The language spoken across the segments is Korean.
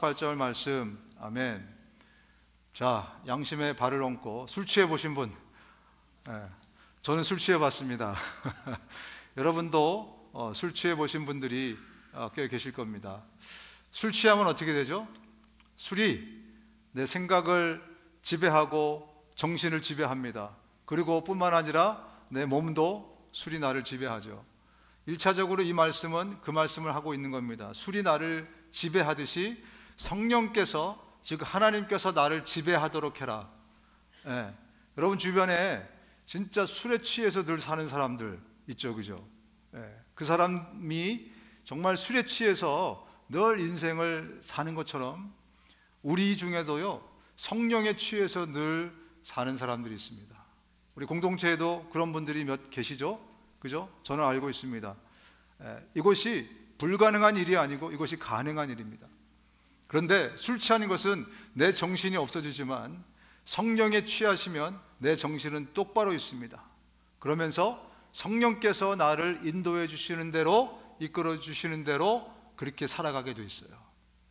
발전할 말씀. 아멘. 자, 양심의 발을 얹고 술 취해 보신 분? 저는 술 취해 봤습니다. 여러분도 술 취해 보신 분들이 꽤 계실 겁니다. 술 취하면 어떻게 되죠? 술이 내 생각을 지배하고 정신을 지배합니다. 그리고 뿐만 아니라 내 몸도 술이 나를 지배하죠. 1차적으로 이 말씀은 그 말씀을 하고 있는 겁니다. 술이 나를 지배하듯이 성령께서, 즉 하나님께서 나를 지배하도록 해라. 여러분 주변에 진짜 술에 취해서 늘 사는 사람들 있죠, 그죠? 그 사람이 정말 술에 취해서 늘 인생을 사는 것처럼 우리 중에도요, 성령에 취해서 늘 사는 사람들이 있습니다. 우리 공동체에도 그런 분들이 몇 계시죠? 그죠? 저는 알고 있습니다. 이것이 불가능한 일이 아니고 이것이 가능한 일입니다. 그런데 술 취하는 것은 내 정신이 없어지지만 성령에 취하시면 내 정신은 똑바로 있습니다. 그러면서 성령께서 나를 인도해 주시는 대로, 이끌어 주시는 대로 그렇게 살아가게 돼 있어요.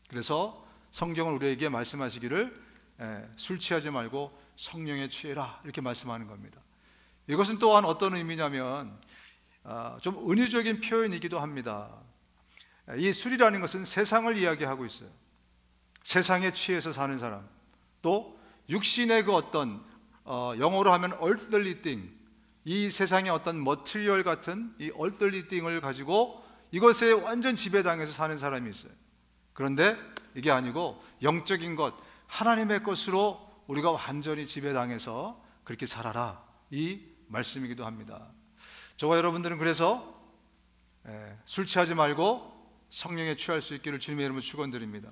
그래서 성경은 우리에게 말씀하시기를 술 취하지 말고 성령에 취해라, 이렇게 말씀하는 겁니다. 이것은 또한 어떤 의미냐면 좀 은유적인 표현이기도 합니다. 이 술이라는 것은 세상을 이야기하고 있어요. 세상에 취해서 사는 사람, 또 육신의 그 어떤 영어로 하면 earthly thing, 이 세상의 어떤 머티리얼 같은 이 earthly thing을 가지고 이것에 완전 지배당해서 사는 사람이 있어요. 그런데 이게 아니고 영적인 것, 하나님의 것으로 우리가 완전히 지배당해서 그렇게 살아라, 이 말씀이기도 합니다. 저와 여러분들은 그래서 술 취하지 말고 성령에 취할 수 있기를 주님의 이름으로 축원드립니다.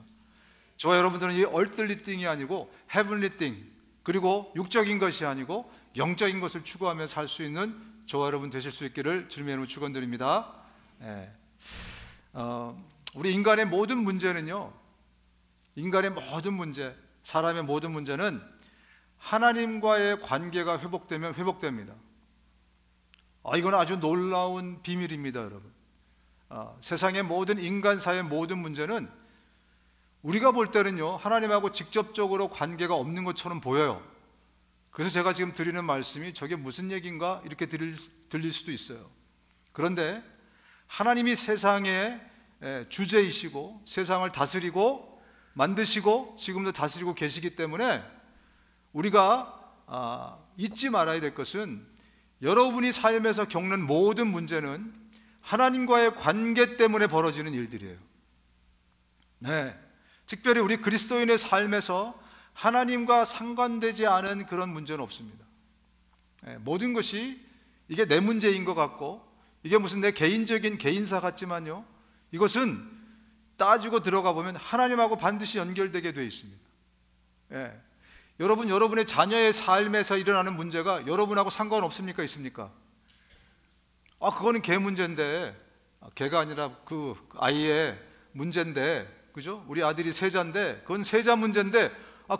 저와 여러분들은 이 earthly thing이 아니고 heavenly thing, 그리고 육적인 것이 아니고 영적인 것을 추구하며 살 수 있는 저와 여러분 되실 수 있기를 주님의 이름으로 축원드립니다. 우리 인간의 모든 문제는요, 인간의 모든 문제, 사람의 모든 문제는 하나님과의 관계가 회복되면 회복됩니다. 이건 아주 놀라운 비밀입니다, 여러분. 세상의 모든 인간사의 모든 문제는 우리가 볼 때는요, 하나님하고 직접적으로 관계가 없는 것처럼 보여요. 그래서 제가 지금 드리는 말씀이 저게 무슨 얘기인가 이렇게 들릴 수도 있어요. 그런데 하나님이 세상의 주제이시고 세상을 다스리고 만드시고 지금도 다스리고 계시기 때문에 우리가 잊지 말아야 될 것은, 여러분이 삶에서 겪는 모든 문제는 하나님과의 관계 때문에 벌어지는 일들이에요. 특별히 우리 그리스도인의 삶에서 하나님과 상관되지 않은 그런 문제는 없습니다. 모든 것이 이게 내 문제인 것 같고 이게 무슨 내 개인적인 개인사 같지만요, 이것은 따지고 들어가 보면 하나님하고 반드시 연결되게 되어 있습니다. 여러분의 자녀의 삶에서 일어나는 문제가 여러분하고 상관없습니까? 있습니까? 그거는 걔 문제인데, 걔가 아니라 그 아이의 문제인데, 그죠? 우리 아들이 세자인데 그건 세자 문제인데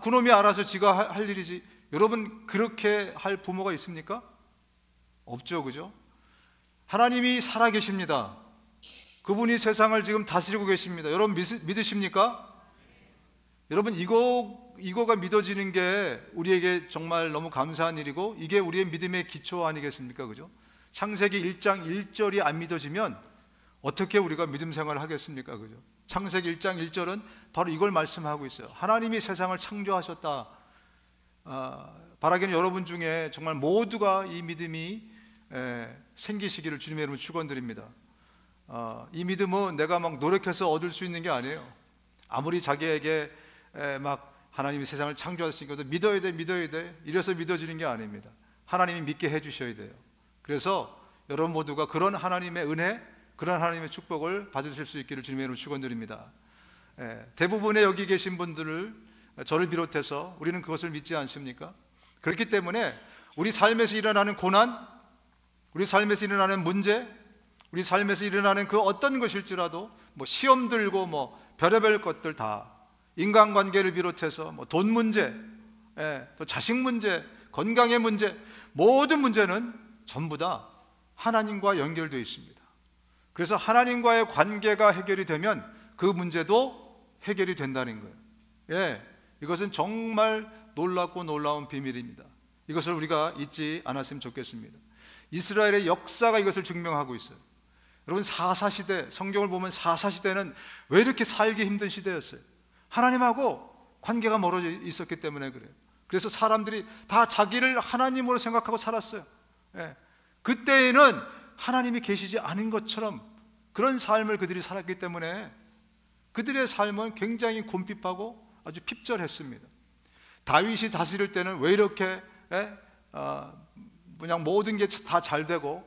그놈이 알아서 지가 할 일이지. 여러분 그렇게 할 부모가 있습니까? 없죠, 그죠? 하나님이 살아계십니다. 그분이 세상을 지금 다스리고 계십니다. 여러분 믿으십니까? 여러분 이거가 믿어지는 게 우리에게 정말 너무 감사한 일이고, 이게 우리의 믿음의 기초 아니겠습니까? 그죠? 창세기 1장 1절이 안 믿어지면 어떻게 우리가 믿음 생활을 하겠습니까? 그죠? 창세기 1장 1절은 바로 이걸 말씀하고 있어요. 하나님이 세상을 창조하셨다. 바라기는 여러분 중에 정말 모두가 이 믿음이 생기시기를 주님의 이름으로 축원드립니다. 이 믿음은 내가 막 노력해서 얻을 수 있는 게 아니에요. 아무리 자기에게 막 하나님이 세상을 창조하셨으니까 믿어야 돼 이래서 믿어지는 게 아닙니다. 하나님이 믿게 해주셔야 돼요. 그래서 여러분 모두가 그런 하나님의 은혜, 그런 하나님의 축복을 받으실 수 있기를 주님의 이름으로 축원드립니다. 대부분의 여기 계신 분들을, 저를 비롯해서 우리는 그것을 믿지 않습니까? 그렇기 때문에 우리 삶에서 일어나는 고난, 우리 삶에서 일어나는 문제, 우리 삶에서 일어나는 그 어떤 것일지라도 시험 들고 별의별 것들 다, 인간관계를 비롯해서 돈 문제, 또 자식 문제, 건강의 문제, 모든 문제는 전부 다 하나님과 연결되어 있습니다. 그래서 하나님과의 관계가 해결이 되면 그 문제도 해결이 된다는 거예요. 예, 이것은 정말 놀랍고 놀라운 비밀입니다. 이것을 우리가 잊지 않았으면 좋겠습니다. 이스라엘의 역사가 이것을 증명하고 있어요. 여러분, 사사시대, 성경을 보면 사사시대는 왜 이렇게 살기 힘든 시대였어요? 하나님하고 관계가 멀어져 있었기 때문에 그래요. 그래서 사람들이 다 자기를 하나님으로 생각하고 살았어요. 예. 그때에는 하나님이 계시지 않은 것처럼 그런 삶을 그들이 살았기 때문에 그들의 삶은 굉장히 곤핍하고 아주 핍절했습니다. 다윗이 다스릴 때는 왜 이렇게 그냥 모든 게 다 잘 되고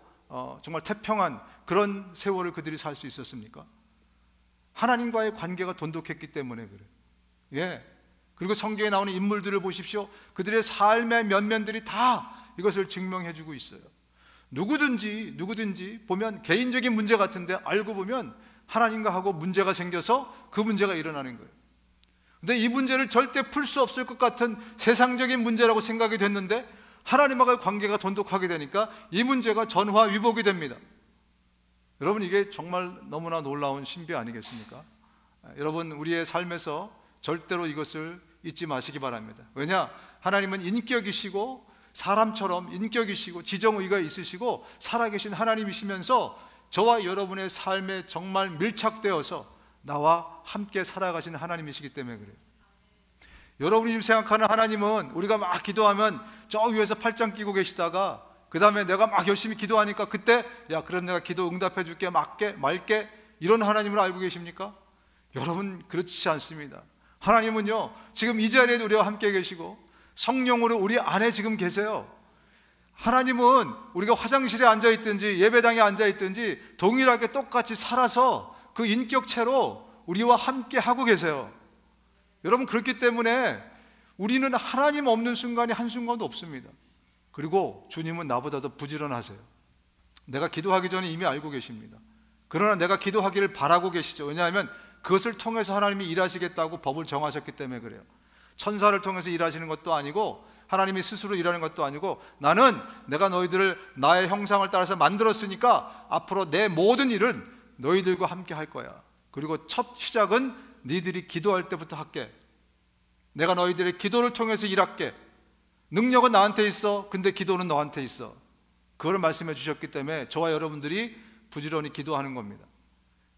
정말 태평한 그런 세월을 그들이 살 수 있었습니까? 하나님과의 관계가 돈독했기 때문에 그래요. 예. 그리고 성경에 나오는 인물들을 보십시오. 그들의 삶의 면면들이 다 이것을 증명해 주고 있어요. 누구든지 보면 개인적인 문제 같은데 알고 보면 하나님과 하고 문제가 생겨서 그 문제가 일어나는 거예요. 근데 이 문제를 절대 풀 수 없을 것 같은 세상적인 문제라고 생각이 됐는데 하나님과의 관계가 돈독하게 되니까 이 문제가 전화위복이 됩니다. 여러분, 이게 정말 너무나 놀라운 신비 아니겠습니까? 여러분, 우리의 삶에서 절대로 이것을 잊지 마시기 바랍니다. 왜냐? 하나님은 인격이시고 사람처럼 인격이시고 지정의가 있으시고 살아계신 하나님이시면서 저와 여러분의 삶에 정말 밀착되어서 나와 함께 살아가신 하나님이시기 때문에 그래요. 여러분이 지금 생각하는 하나님은 우리가 막 기도하면 저 위에서 팔짱 끼고 계시다가 그 다음에 내가 막 열심히 기도하니까 그때 야, 그럼 내가 기도 응답해 줄게, 말게, 이런 하나님을 알고 계십니까? 여러분, 그렇지 않습니다. 하나님은요, 지금 이 자리에 우리와 함께 계시고 성령으로 우리 안에 지금 계세요. 하나님은 우리가 화장실에 앉아있든지 예배당에 앉아있든지 동일하게 똑같이 살아서 그 인격체로 우리와 함께 하고 계세요. 여러분, 그렇기 때문에 우리는 하나님 없는 순간이 한순간도 없습니다. 그리고 주님은 나보다도 부지런하세요. 내가 기도하기 전에 이미 알고 계십니다. 그러나 내가 기도하기를 바라고 계시죠. 왜냐하면 그것을 통해서 하나님이 일하시겠다고 법을 정하셨기 때문에 그래요. 천사를 통해서 일하시는 것도 아니고 하나님이 스스로 일하는 것도 아니고 나는 내가 너희들을 나의 형상을 따라서 만들었으니까 앞으로 내 모든 일은 너희들과 함께 할 거야. 그리고 첫 시작은 너희들이 기도할 때부터 할게. 내가 너희들의 기도를 통해서 일할게. 능력은 나한테 있어. 근데 기도는 너한테 있어. 그걸 말씀해 주셨기 때문에 저와 여러분들이 부지런히 기도하는 겁니다.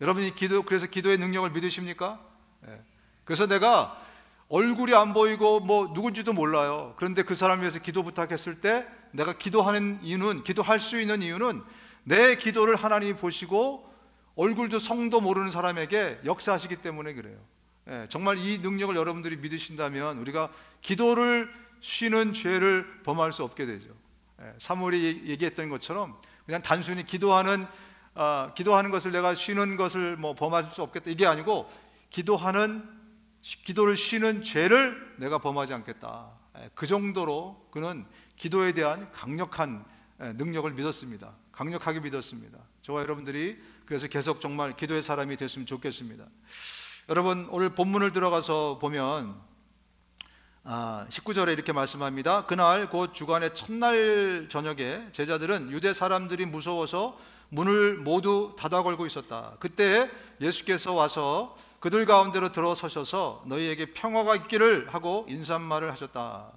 여러분이 그래서 기도의 능력을 믿으십니까? 예. 그래서 내가 얼굴이 안 보이고 뭐 누군지도 몰라요. 그런데 그 사람을 위해서 기도 부탁했을 때 내가 기도할 수 있는 이유는 내 기도를 하나님이 보시고 얼굴도 성도 모르는 사람에게 역사하시기 때문에 그래요. 예, 정말 이 능력을 여러분들이 믿으신다면 우리가 기도를 쉬는 죄를 범할 수 없게 되죠. 예, 사무엘이 얘기했던 것처럼 그냥 단순히 기도하는 것을 내가 쉬는 것을 뭐 범할 수 없겠다 이게 아니고 기도를 쉬는 죄를 내가 범하지 않겠다. 예, 그 정도로 그는 기도에 대한 강력한 능력을 믿었습니다. 강력하게 믿었습니다. 저와 여러분들이 그래서 계속 정말 기도의 사람이 됐으면 좋겠습니다. 여러분, 오늘 본문을 들어가서 보면 19절에 이렇게 말씀합니다. 그날 곧 주간의 첫날 저녁에 제자들은 유대 사람들이 무서워서 문을 모두 닫아 걸고 있었다. 그때 예수께서 와서 그들 가운데로 들어서셔서 너희에게 평화가 있기를 하고 인사말을 하셨다.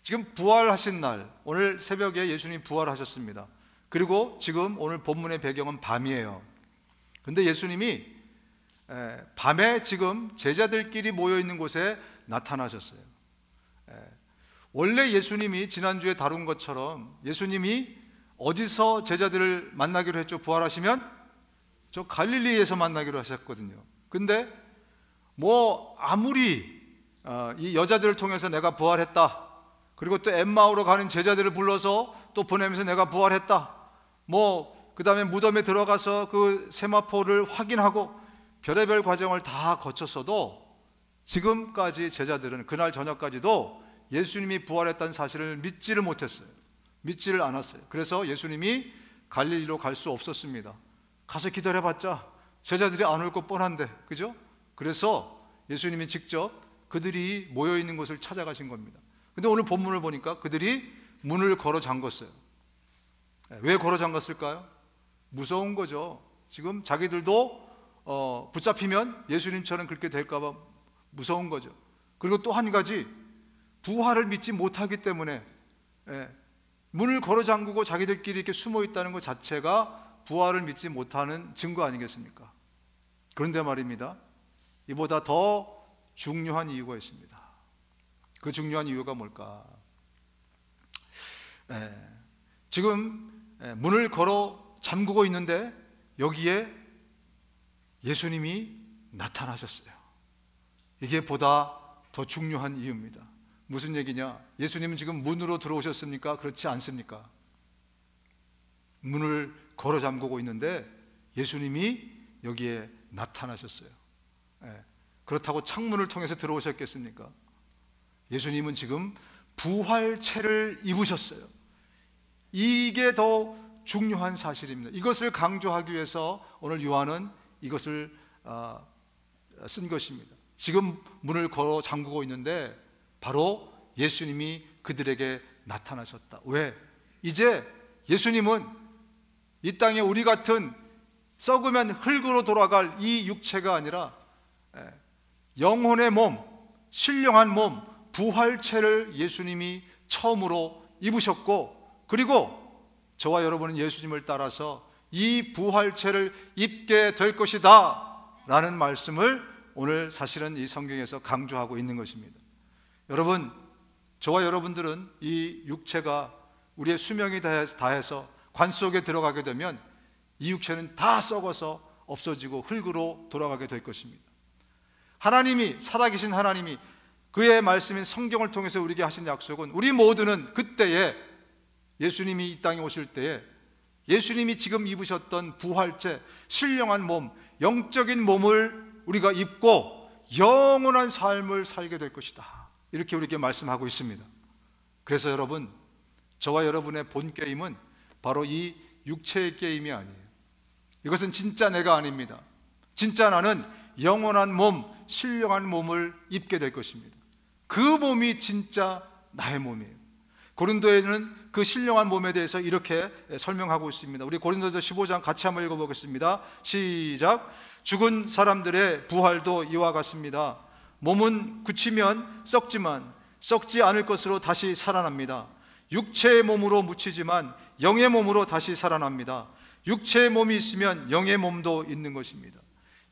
지금 부활하신 날, 오늘 새벽에 예수님이 부활하셨습니다. 그리고 지금 오늘 본문의 배경은 밤이에요. 근데 예수님이 밤에 지금 제자들끼리 모여 있는 곳에 나타나셨어요. 원래 예수님이 지난주에 다룬 것처럼 예수님이 어디서 제자들을 만나기로 했죠? 부활하시면 저 갈릴리에서 만나기로 하셨거든요. 근데 뭐 아무리 이 여자들을 통해서 내가 부활했다, 그리고 또 엠마오로 가는 제자들을 불러서 또 보내면서 내가 부활했다, 그 다음에 무덤에 들어가서 그 세마포를 확인하고 별의별 과정을 다 거쳤어도 지금까지 제자들은 그날 저녁까지도 예수님이 부활했다는 사실을 믿지를 못했어요. 믿지를 않았어요. 그래서 예수님이 갈릴리로 갈 수 없었습니다. 가서 기다려봤자 제자들이 안 올 것 뻔한데, 그죠? 그래서 예수님이 직접 그들이 모여있는 곳을 찾아가신 겁니다. 근데 오늘 본문을 보니까 그들이 문을 걸어 잠궜어요. 왜 걸어 잠갔을까요? 무서운 거죠. 지금 자기들도 붙잡히면 예수님처럼 그렇게 될까 봐 무서운 거죠. 그리고 또 한 가지, 부활을 믿지 못하기 때문에 문을 걸어 잠그고 자기들끼리 이렇게 숨어 있다는 것 자체가 부활을 믿지 못하는 증거 아니겠습니까? 그런데 말입니다, 이보다 더 중요한 이유가 있습니다. 그 중요한 이유가 뭘까? 지금 문을 걸어 잠그고 있는데 여기에 예수님이 나타나셨어요. 이게 보다 더 중요한 이유입니다. 무슨 얘기냐? 예수님은 지금 문으로 들어오셨습니까? 그렇지 않습니까? 문을 걸어 잠그고 있는데 예수님이 여기에 나타나셨어요. 그렇다고 창문을 통해서 들어오셨겠습니까? 예수님은 지금 부활체를 입으셨어요. 이게 더 중요한 사실입니다. 이것을 강조하기 위해서 오늘 요한은 이것을 쓴 것입니다. 지금 문을 걸어 잠그고 있는데 바로 예수님이 그들에게 나타나셨다. 왜? 이제 예수님은 이 땅에 우리 같은 썩으면 흙으로 돌아갈 이 육체가 아니라 영혼의 몸, 신령한 몸, 부활체를 예수님이 처음으로 입으셨고, 그리고 저와 여러분은 예수님을 따라서 이 부활체를 입게 될 것이다 라는 말씀을 오늘 사실은 이 성경에서 강조하고 있는 것입니다. 여러분, 저와 여러분들은 이 육체가 우리의 수명이 다해서 관 속에 들어가게 되면 이 육체는 다 썩어서 없어지고 흙으로 돌아가게 될 것입니다. 하나님이, 살아계신 하나님이 그의 말씀인 성경을 통해서 우리에게 하신 약속은 우리 모두는 그때에, 예수님이 이 땅에 오실 때에 예수님이 지금 입으셨던 부활체, 신령한 몸, 영적인 몸을 우리가 입고 영원한 삶을 살게 될 것이다, 이렇게 우리에게 말씀하고 있습니다. 그래서 여러분, 저와 여러분의 본 게임은 바로 이 육체의 게임이 아니에요. 이것은 진짜 내가 아닙니다. 진짜 나는 영원한 몸, 신령한 몸을 입게 될 것입니다. 그 몸이 진짜 나의 몸이에요. 고린도에는 그 신령한 몸에 대해서 이렇게 설명하고 있습니다. 우리 고린도서 15장 같이 한번 읽어보겠습니다. 시작. 죽은 사람들의 부활도 이와 같습니다. 몸은 굳히면 썩지만 썩지 않을 것으로 다시 살아납니다. 육체의 몸으로 묻히지만 영의 몸으로 다시 살아납니다. 육체의 몸이 있으면 영의 몸도 있는 것입니다.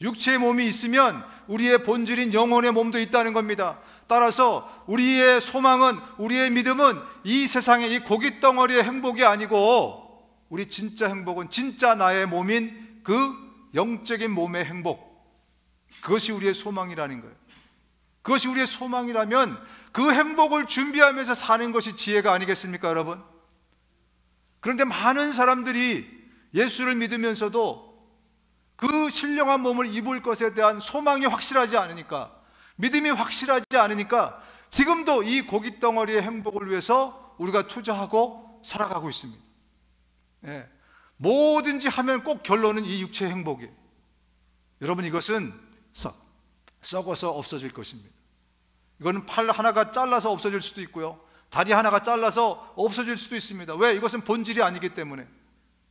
육체의 몸이 있으면 우리의 본질인 영혼의 몸도 있다는 겁니다. 따라서 우리의 소망은, 우리의 믿음은 이 세상의 이 고깃덩어리의 행복이 아니고, 우리 진짜 행복은 진짜 나의 몸인 그 영적인 몸의 행복, 그것이 우리의 소망이라는 거예요. 그것이 우리의 소망이라면 그 행복을 준비하면서 사는 것이 지혜가 아니겠습니까, 여러분? 그런데 많은 사람들이 예수를 믿으면서도 그 신령한 몸을 입을 것에 대한 소망이 확실하지 않으니까, 믿음이 확실하지 않으니까 지금도 이 고깃덩어리의 행복을 위해서 우리가 투자하고 살아가고 있습니다. 뭐든지 하면 꼭 결론은 이 육체의 행복이에요. 여러분, 이것은 썩어서 없어질 것입니다. 이거는 팔 하나가 잘라서 없어질 수도 있고요, 다리 하나가 잘라서 없어질 수도 있습니다. 왜? 이것은 본질이 아니기 때문에.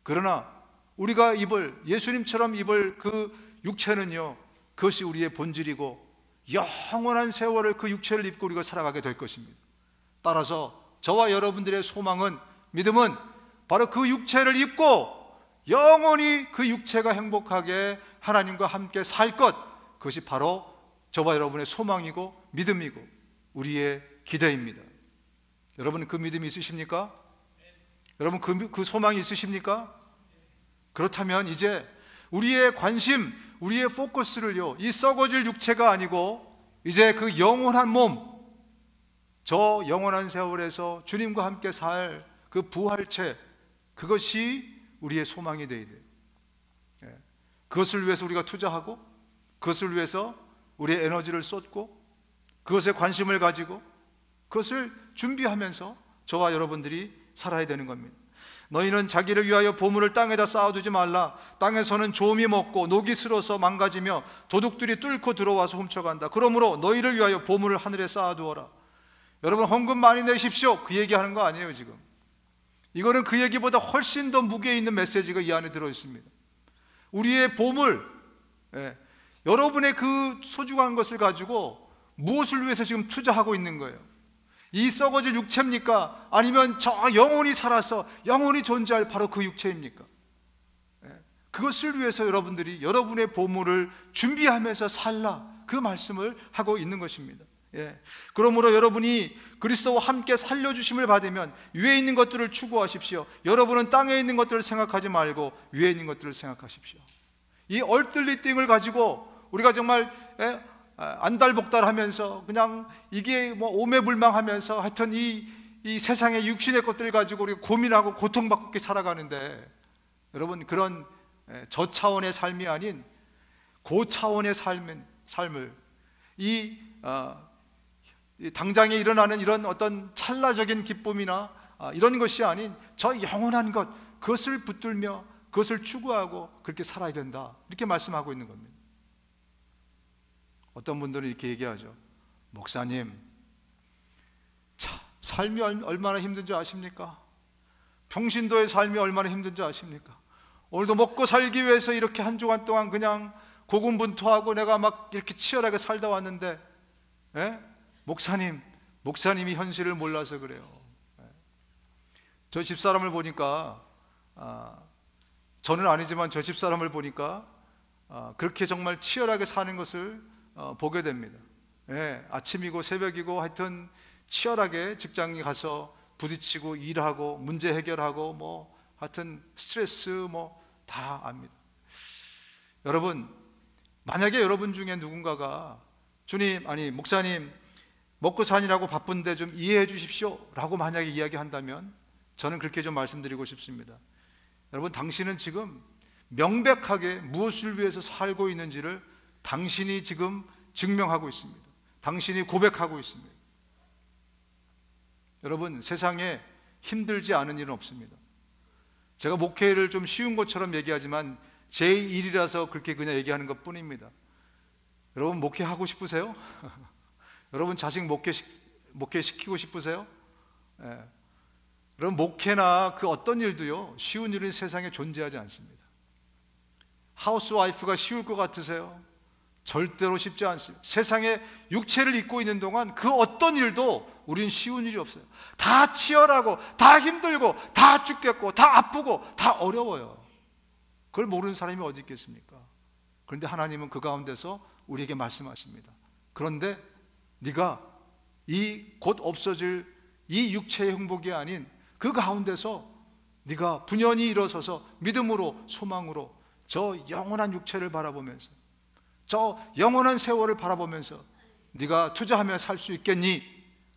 그러나 우리가 입을, 예수님처럼 입을 그 육체는요, 그것이 우리의 본질이고 영원한 세월을 그 육체를 입고 우리가 살아가게 될 것입니다. 따라서 저와 여러분들의 소망은, 믿음은 바로 그 육체를 입고 영원히 그 육체가 행복하게 하나님과 함께 살 것, 그것이 바로 저와 여러분의 소망이고 믿음이고 우리의 기대입니다. 여러분, 그 믿음이 있으십니까? 여러분, 그 소망이 있으십니까? 그렇다면 이제 우리의 관심, 우리의 포커스를요, 이 썩어질 육체가 아니고 이제 그 영원한 몸, 저 영원한 세월에서 주님과 함께 살 그 부활체, 그것이 우리의 소망이 되어야 돼요. 그것을 위해서 우리가 투자하고, 그것을 위해서 우리의 에너지를 쏟고, 그것에 관심을 가지고 그것을 준비하면서 저와 여러분들이 살아야 되는 겁니다. 너희는 자기를 위하여 보물을 땅에다 쌓아두지 말라. 땅에서는 조미 먹고 녹이 슬어서 망가지며 도둑들이 뚫고 들어와서 훔쳐간다. 그러므로 너희를 위하여 보물을 하늘에 쌓아두어라. 여러분, 헌금 많이 내십시오, 그 얘기하는 거 아니에요. 지금 이거는 그 얘기보다 훨씬 더 무게 있는 메시지가 이 안에 들어있습니다. 우리의 보물, 예. 여러분의 그 소중한 것을 가지고 무엇을 위해서 지금 투자하고 있는 거예요? 이 썩어질 육체입니까? 아니면 저 영혼이 살아서 영혼이 존재할 바로 그 육체입니까? 그것을 위해서 여러분들이 여러분의 보물을 준비하면서 살라, 그 말씀을 하고 있는 것입니다. 그러므로 여러분이 그리스도와 함께 살려주심을 받으면 위에 있는 것들을 추구하십시오. 여러분은 땅에 있는 것들을 생각하지 말고 위에 있는 것들을 생각하십시오. 이 얼틀리 띵을 가지고 우리가 정말 안달복달하면서 그냥 이게 뭐 오매불망하면서 하여튼 이 세상의 육신의 것들을 가지고 우리가 고민하고 고통받고 살아가는데, 여러분 그런 저 차원의 삶이 아닌 고차원의 삶을 이 당장에 일어나는 이런 어떤 찰나적인 기쁨이나 이런 것이 아닌 저 영원한 것, 그것을 붙들며 그것을 추구하고 그렇게 살아야 된다, 이렇게 말씀하고 있는 겁니다. 어떤 분들은 이렇게 얘기하죠. 목사님, 삶이 얼마나 힘든지 아십니까? 평신도의 삶이 얼마나 힘든지 아십니까? 오늘도 먹고 살기 위해서 이렇게 한 주간 동안 그냥 고군분투하고 내가 막 이렇게 치열하게 살다 왔는데, 목사님이 현실을 몰라서 그래요. 저 집사람을 보니까, 저는 아니지만 저 집사람을 보니까 그렇게 정말 치열하게 사는 것을 보게 됩니다. 아침이고 새벽이고 하여튼 치열하게 직장에 가서 부딪히고 일하고 문제 해결하고 뭐 하여튼 스트레스 뭐 다 압니다. 여러분, 만약에 여러분 중에 누군가가 주님, 아니 목사님, 먹고 사느라고 바쁜데 좀 이해해 주십시오 라고 만약에 이야기한다면 저는 그렇게 좀 말씀드리고 싶습니다. 여러분, 당신은 지금 명백하게 무엇을 위해서 살고 있는지를 당신이 지금 증명하고 있습니다. 당신이 고백하고 있습니다. 여러분, 세상에 힘들지 않은 일은 없습니다. 제가 목회를 좀 쉬운 것처럼 얘기하지만 제 일이라서 그렇게 그냥 얘기하는 것 뿐입니다. 여러분, 목회하고 싶으세요? 여러분 자식 목회시키고 싶으세요? 여러분, 목회나 그 어떤 일도요, 쉬운 일은 세상에 존재하지 않습니다. 하우스와이프가 쉬울 것 같으세요? 절대로 쉽지 않습니다. 세상에 육체를 입고 있는 동안 그 어떤 일도 우린 쉬운 일이 없어요. 다 치열하고 다 힘들고 다 죽겠고 다 아프고 다 어려워요. 그걸 모르는 사람이 어디 있겠습니까? 그런데 하나님은 그 가운데서 우리에게 말씀하십니다. 그런데 네가 이 곧 없어질 이 육체의 행복이 아닌 그 가운데서 네가 분연히 일어서서 믿음으로 소망으로 저 영원한 육체를 바라보면서 저 영원한 세월을 바라보면서 네가 투자하며 살 수 있겠니?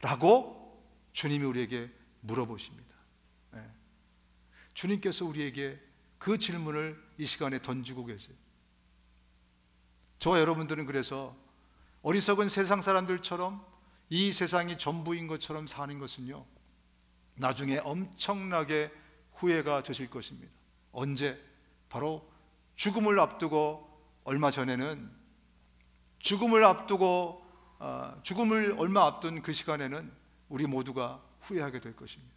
라고 주님이 우리에게 물어보십니다. 주님께서 우리에게 그 질문을 이 시간에 던지고 계세요. 저와 여러분들은 그래서 어리석은 세상 사람들처럼 이 세상이 전부인 것처럼 사는 것은요, 나중에 엄청나게 후회가 되실 것입니다. 언제? 바로 죽음을 앞두고, 얼마 전에는 죽음을 얼마 앞둔 그 시간에는 우리 모두가 후회하게 될 것입니다.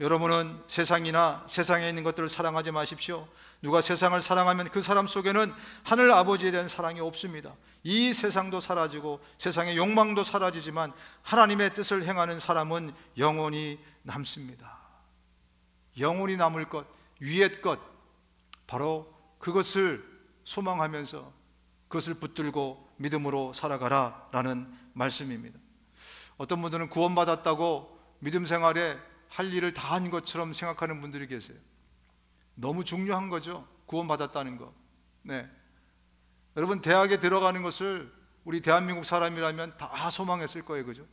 여러분은 세상이나 세상에 있는 것들을 사랑하지 마십시오. 누가 세상을 사랑하면 그 사람 속에는 하늘 아버지에 대한 사랑이 없습니다. 이 세상도 사라지고 세상의 욕망도 사라지지만 하나님의 뜻을 행하는 사람은 영원히 남습니다. 영원히 남을 것, 위의 것, 바로 그것을 소망하면서 그것을 붙들고 믿음으로 살아가라 라는 말씀입니다. 어떤 분들은 구원받았다고 믿음 생활에 할 일을 다 한 것처럼 생각하는 분들이 계세요. 너무 중요한 거죠, 구원받았다는 거. 여러분, 대학에 들어가는 것을 우리 대한민국 사람이라면 다 소망했을 거예요, 그죠?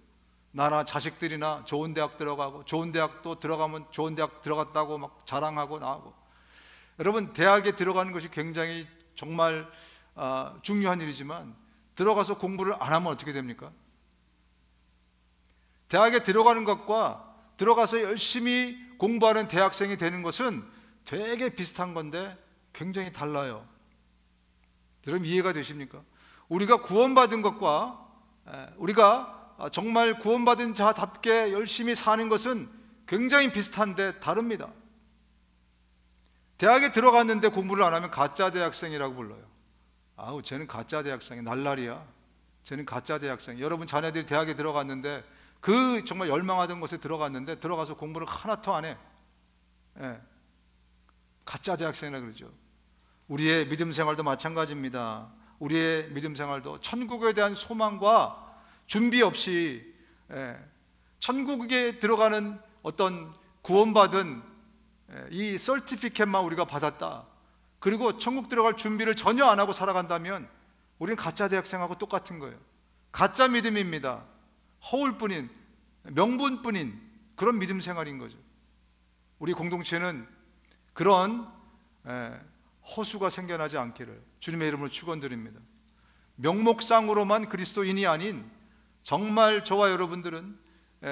나나 자식들이나 좋은 대학 들어가고, 좋은 대학도 들어가면 좋은 대학 들어갔다고 막 자랑하고 나오고. 여러분, 대학에 들어가는 것이 굉장히 정말 중요한 일이지만 들어가서 공부를 안 하면 어떻게 됩니까? 대학에 들어가는 것과 들어가서 열심히 공부하는 대학생이 되는 것은 되게 비슷한 건데 굉장히 달라요. 여러분, 이해가 되십니까? 우리가 구원받은 것과 우리가 정말 구원받은 자답게 열심히 사는 것은 굉장히 비슷한데 다릅니다. 대학에 들어갔는데 공부를 안 하면 가짜 대학생이라고 불러요. 아우, 쟤는 가짜 대학생이 날라리야. 쟤는 가짜 대학생. 여러분 자녀들이 대학에 들어갔는데 그 정말 열망하던 곳에 들어갔는데 들어가서 공부를 하나도 안 해. 예. 가짜 대학생이라 그러죠. 우리의 믿음 생활도 마찬가지입니다. 우리의 믿음 생활도 천국에 대한 소망과 준비 없이 천국에 들어가는 어떤 구원받은 이 서티피켓만 우리가 받았다, 그리고 천국 들어갈 준비를 전혀 안 하고 살아간다면 우리는 가짜 대학생하고 똑같은 거예요. 가짜 믿음입니다. 허울뿐인, 명분뿐인 그런 믿음 생활인 거죠. 우리 공동체는 그런 허수가 생겨나지 않기를 주님의 이름으로 축원드립니다. 명목상으로만 그리스도인이 아닌 정말 저와 여러분들은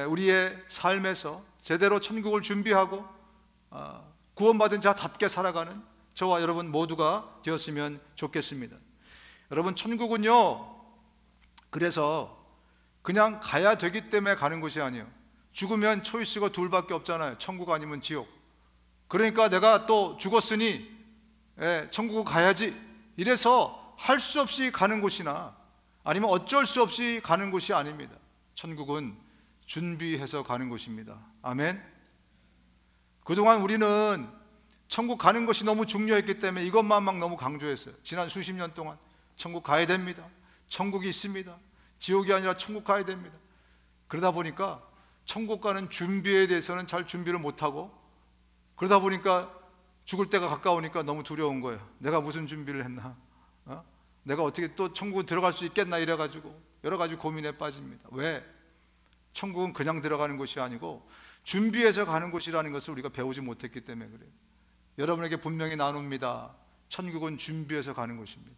우리의 삶에서 제대로 천국을 준비하고 구원받은 자답게 살아가는 저와 여러분 모두가 되었으면 좋겠습니다. 여러분, 천국은요, 그래서 그냥 가야 되기 때문에 가는 것이 아니에요. 죽으면 초이스가 둘밖에 없잖아요. 천국 아니면 지옥. 그러니까 내가 또 죽었으니 천국을 가야지, 이래서 할 수 없이 가는 곳이나 아니면 어쩔 수 없이 가는 곳이 아닙니다. 천국은 준비해서 가는 곳입니다. 아멘. 그동안 우리는 천국 가는 것이 너무 중요했기 때문에 이것만 막 너무 강조했어요. 지난 수십 년 동안 천국 가야 됩니다, 천국이 있습니다, 지옥이 아니라 천국 가야 됩니다. 그러다 보니까 천국 가는 준비에 대해서는 잘 준비를 못하고, 그러다 보니까 죽을 때가 가까우니까 너무 두려운 거예요. 내가 무슨 준비를 했나? 내가 어떻게 또 천국 들어갈 수 있겠나? 이래가지고 여러 가지 고민에 빠집니다. 왜? 천국은 그냥 들어가는 곳이 아니고 준비해서 가는 곳이라는 것을 우리가 배우지 못했기 때문에 그래요. 여러분에게 분명히 나눕니다. 천국은 준비해서 가는 곳입니다.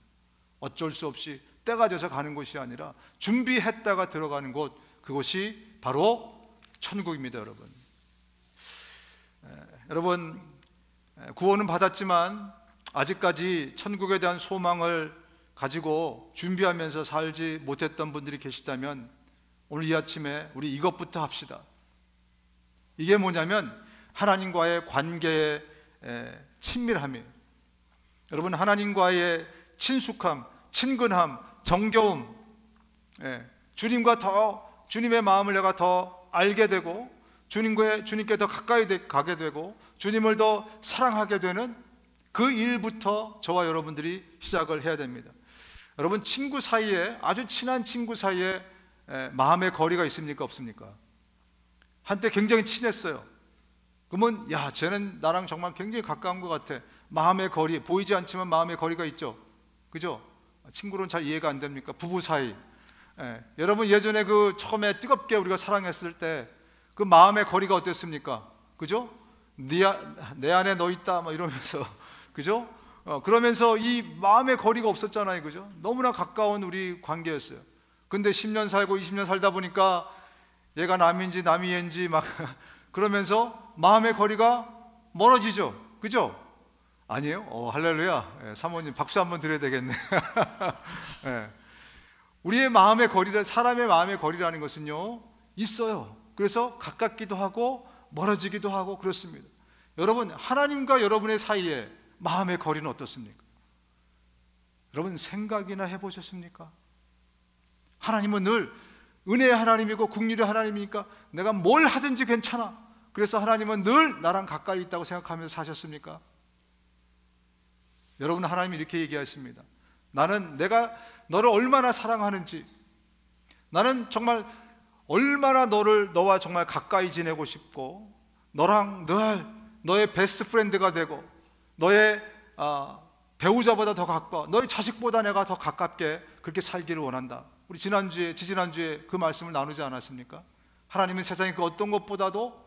어쩔 수 없이 때가 돼서 가는 곳이 아니라 준비했다가 들어가는 곳, 그곳이 바로 천국입니다. 여러분, 구원은 받았지만 아직까지 천국에 대한 소망을 가지고 준비하면서 살지 못했던 분들이 계시다면 오늘 이 아침에 우리 이것부터 합시다. 이게 뭐냐면 하나님과의 관계의 친밀함이에요. 여러분, 하나님과의 친숙함, 친근함, 정겨움, 주님과 더, 주님의 마음을 내가 더 알게 되고 주님께 더 가까이 가게 되고 주님을 더 사랑하게 되는 그 일부터 저와 여러분들이 시작을 해야 됩니다. 여러분, 친구 사이에, 아주 친한 친구 사이에 마음의 거리가 있습니까? 없습니까? 한때 굉장히 친했어요. 그러면 야, 쟤는 나랑 정말 굉장히 가까운 것 같아. 마음의 거리, 보이지 않지만 마음의 거리가 있죠. 그죠? 친구로는 잘 이해가 안 됩니까? 부부 사이. 여러분, 예전에 그 처음에 뜨겁게 우리가 사랑했을 때 그 마음의 거리가 어땠습니까? 그죠? 내 안에 너 있다 막 이러면서 그죠? 그러면서 이 마음의 거리가 없었잖아요. 그죠? 너무나 가까운 우리 관계였어요. 근데 10년 살고 20년 살다 보니까 얘가 남인지 남이 얘인지 막 그러면서 마음의 거리가 멀어지죠. 그죠? 아니에요? 할렐루야. 사모님 박수 한번 드려야 되겠네. 우리의 마음의 거리를, 사람의 마음의 거리라는 것은요, 있어요. 그래서 가깝기도 하고 멀어지기도 하고 그렇습니다. 여러분, 하나님과 여러분의 사이에 마음의 거리는 어떻습니까? 여러분, 생각이나 해보셨습니까? 하나님은 늘 은혜의 하나님이고 긍휼의 하나님이니까 내가 뭘 하든지 괜찮아. 그래서 하나님은 늘 나랑 가까이 있다고 생각하면서 사셨습니까? 여러분, 하나님이 이렇게 얘기하십니다. 나는 내가 너를 얼마나 사랑하는지, 나는 정말 얼마나 너와 정말 가까이 지내고 싶고 너랑 늘 너의 베스트 프렌드가 되고 너의 배우자보다 더 가까워, 너의 자식보다 내가 더 가깝게 그렇게 살기를 원한다. 우리 지지난주에 그 말씀을 나누지 않았습니까? 하나님은 세상의 그 어떤 것보다도